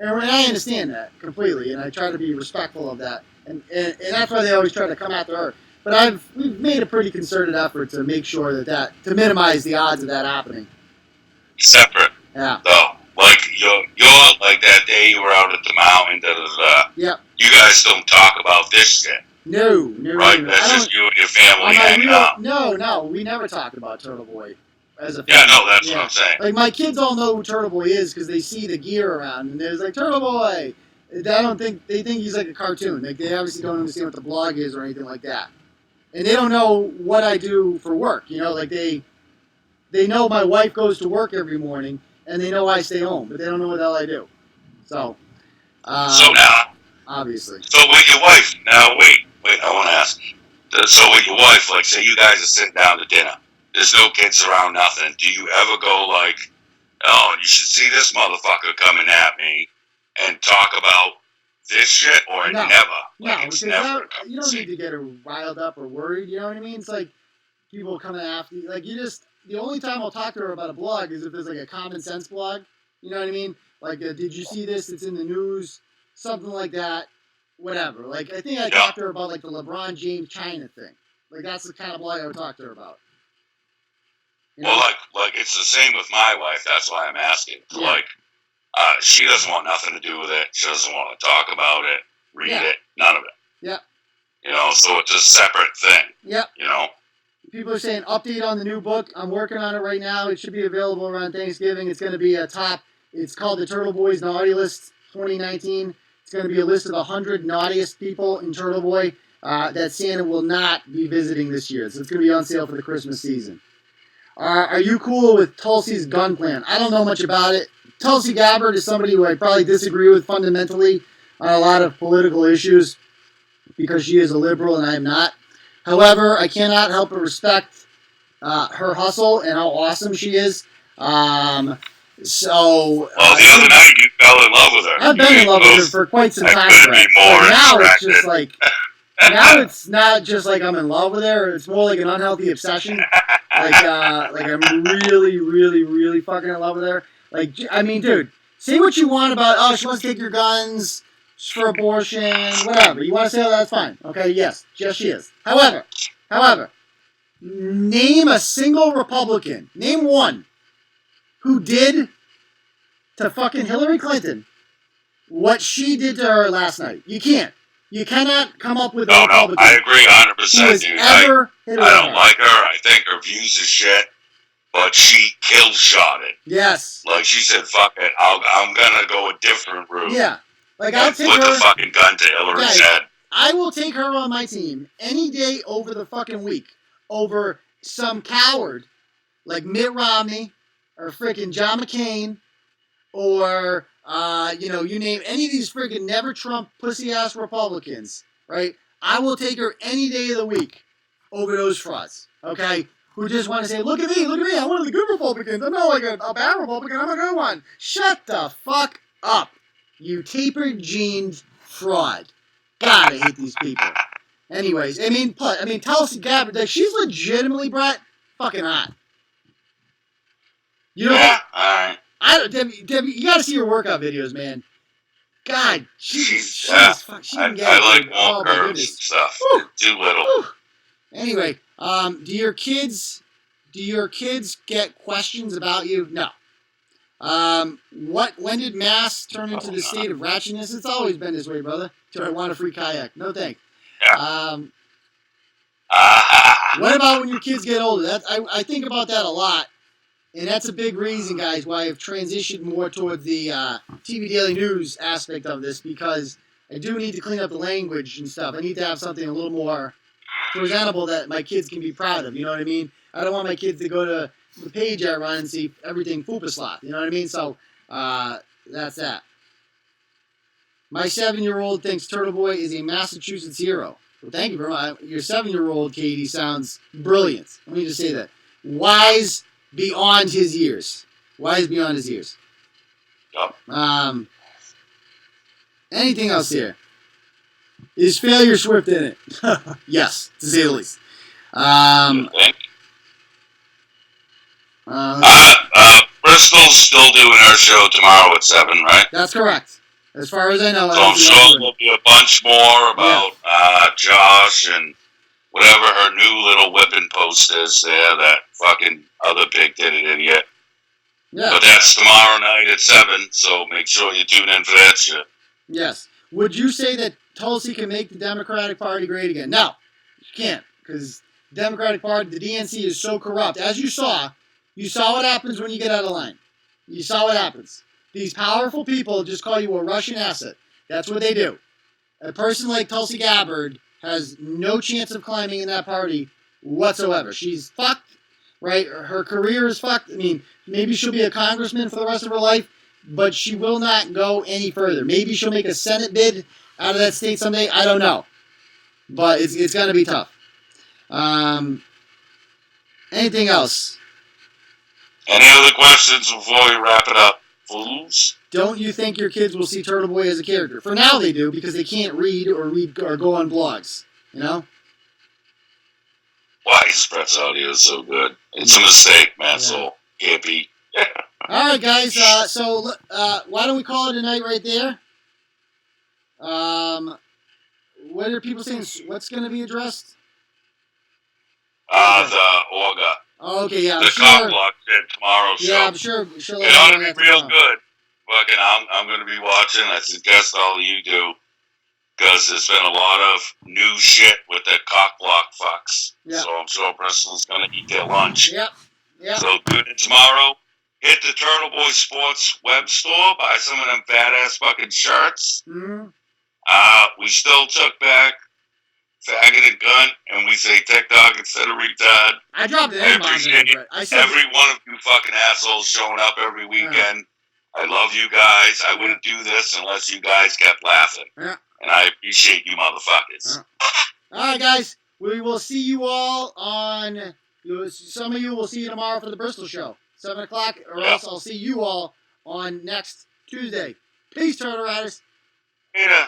and I understand that completely, and I try to be respectful of that. And that's why they always try to come after her. But we've made a pretty concerted effort to make sure that to minimize the odds of that happening. Separate. Yeah. So, like you're like that day you were out at the mountain. Yep. You guys don't talk about this shit. No. Right. That's just you and your family hanging out. No, we never talked about Turtle Boy as a family. Yeah, no, that's what I'm saying. Like my kids all know who Turtle Boy is because they see the gear around and there's like Turtle Boy. They think he's like a cartoon. Like they obviously don't understand what the blog is or anything like that. And they don't know what I do for work, like they know my wife goes to work every morning, and they know I stay home, but they don't know what the hell I do. So now, obviously. So with your wife, now wait, I want to ask. So with your wife, like say you guys are sitting down to dinner, there's no kids around, nothing. Do you ever go like, oh, you should see this motherfucker coming at me, and talk about this shit, or no. never? No, like it's never you don't need to get her riled up or worried, you know what I mean? It's like people coming after you. Like the only time I'll talk to her about a blog is if there's like a common sense blog, you know what I mean? Like, did you see this? It's in the news, something like that, whatever. Like, I think I talked to her about like the LeBron James China thing. Like, that's the kind of blog I would talk to her about. You know? Well, like it's the same with my wife. That's why I'm asking. Yeah. Like, she doesn't want nothing to do with it. She doesn't want to talk about it, read it, none of it. Yeah. So it's a separate thing. Yep. Yeah. People are saying update on the new book. I'm working on it right now. It should be available around Thanksgiving. It's going to be it's called the Turtle Boys Naughty List 2019. It's going to be a list of 100 naughtiest people in Turtle Boy that Santa will not be visiting this year. So it's going to be on sale for the Christmas season. Are you cool with Tulsi's gun plan? I don't know much about it. Tulsi Gabbard is somebody who I probably disagree with fundamentally on a lot of political issues because she is a liberal and I am not. However, I cannot help but respect her hustle and how awesome she is. Well, the other night you fell in love with her. I've been in love with her for quite some time. Now it's just like, now it's not just like I'm in love with her. It's more like an unhealthy obsession. Like I'm really, really, really fucking in love with her. Like, I mean, dude, say what you want about, she wants to take your guns for abortion, whatever. You want to say that, that's fine. Okay, yes, she is. However, name a single Republican, name one, who did to fucking Hillary Clinton what she did to her last night. You can't. You cannot come up with a Republican. No, I agree 100%, dude. I don't like her. I think her views are shit. But she kill-shot it. Yes. Like, she said, fuck it, I'm gonna go a different route. Yeah. Like, I'll take put her... the fucking gun to Hillary's head. I will take her on my team any day over the fucking week over some coward like Mitt Romney or freaking John McCain or, you name any of these freaking never-Trump pussy-ass Republicans, right? I will take her any day of the week over those frauds, okay? Who just want to say, look at me, I'm one of the good Republicans. I'm not like a bad Republican, I'm a good one. Shut the fuck up, you tapered-jeaned fraud. God, I hate these people. Anyways, I mean, Tulsi Gabbard, she's legitimately, Brett, fucking hot. You know what? Alright. Debbie, you gotta see her workout videos, man. God, she's I like more curves and stuff. Too little. Whew. Anyway, do your kids get questions about you? No. When did mass turn into the state of ratchetness? It's always been this way, brother. Do I want a free kayak? No thanks. Yeah. What about when your kids get older? I think about that a lot. And that's a big reason, guys, why I've transitioned more toward the TV Daily News aspect of this, because I do need to clean up the language and stuff. I need to have something a little more presentable that my kids can be proud of, you know what I mean? I don't want my kids to go to the page I run and see everything fupa slop, you know what I mean? So, that's that. My 7-year-old thinks Turtle Boy is a Massachusetts hero. Well, thank you very much. Your 7-year-old, Katie, sounds brilliant. Let me just say that. Wise beyond his years. Wise beyond his years. Yep. Anything else here? Is failure Swift in it? Yes, to say the least. Bristol's still doing her show tomorrow at 7, right? That's correct. As far as I know. So I'm sure there'll be a bunch more about Josh and whatever her new little whipping post is there, that fucking other big-titted idiot. Yeah. But that's tomorrow night at 7, so make sure you tune in for that shit. Yes. Would you say that Tulsi can make the Democratic Party great again? No, you can't, because the Democratic Party, the DNC, is so corrupt. As you saw what happens when you get out of line. You saw what happens. These powerful people just call you a Russian asset. That's what they do. A person like Tulsi Gabbard has no chance of climbing in that party whatsoever. She's fucked, right? Her career is fucked. I mean, maybe she'll be a congressman for the rest of her life, but she will not go any further. Maybe she'll make a Senate bid out of that state someday. I don't know. But it's going to be tough. Anything else? Any other questions before we wrap it up, fools? Don't you think your kids will see Turtle Boy as a character? For now they do, because they can't read or go on blogs. You know? Why Express Audio is so good. It's a mistake, man, so can't be. All right, guys. So why don't we call it a night right there? What are people saying? What's going to be addressed? The Orga. Oh, okay, yeah. The cop block said tomorrow's show. Yeah, I'm sure. It ought to be real good. Fucking, I'm going to be watching. I suggest all of you do. Because there's been a lot of new shit with the cock block fucks. Yeah. So I'm sure Bristol's going to eat their lunch. Yep. So tune in tomorrow. Hit the Turtle Boy Sports web store. Buy some of them fat-ass fucking shirts. Mm-hmm. We still took back faggot and gun, and we say TikTok instead of retard. I dropped an I appreciate every one of you fucking assholes showing up every weekend. I love you guys. I wouldn't do this unless you guys kept laughing. Yeah. And I appreciate you motherfuckers. All right, guys. We will see you all on... Some of you will see you tomorrow for the Bristol show. 7 o'clock, or else I'll see you all on next Tuesday. Peace, Turtle Riders. Yeah.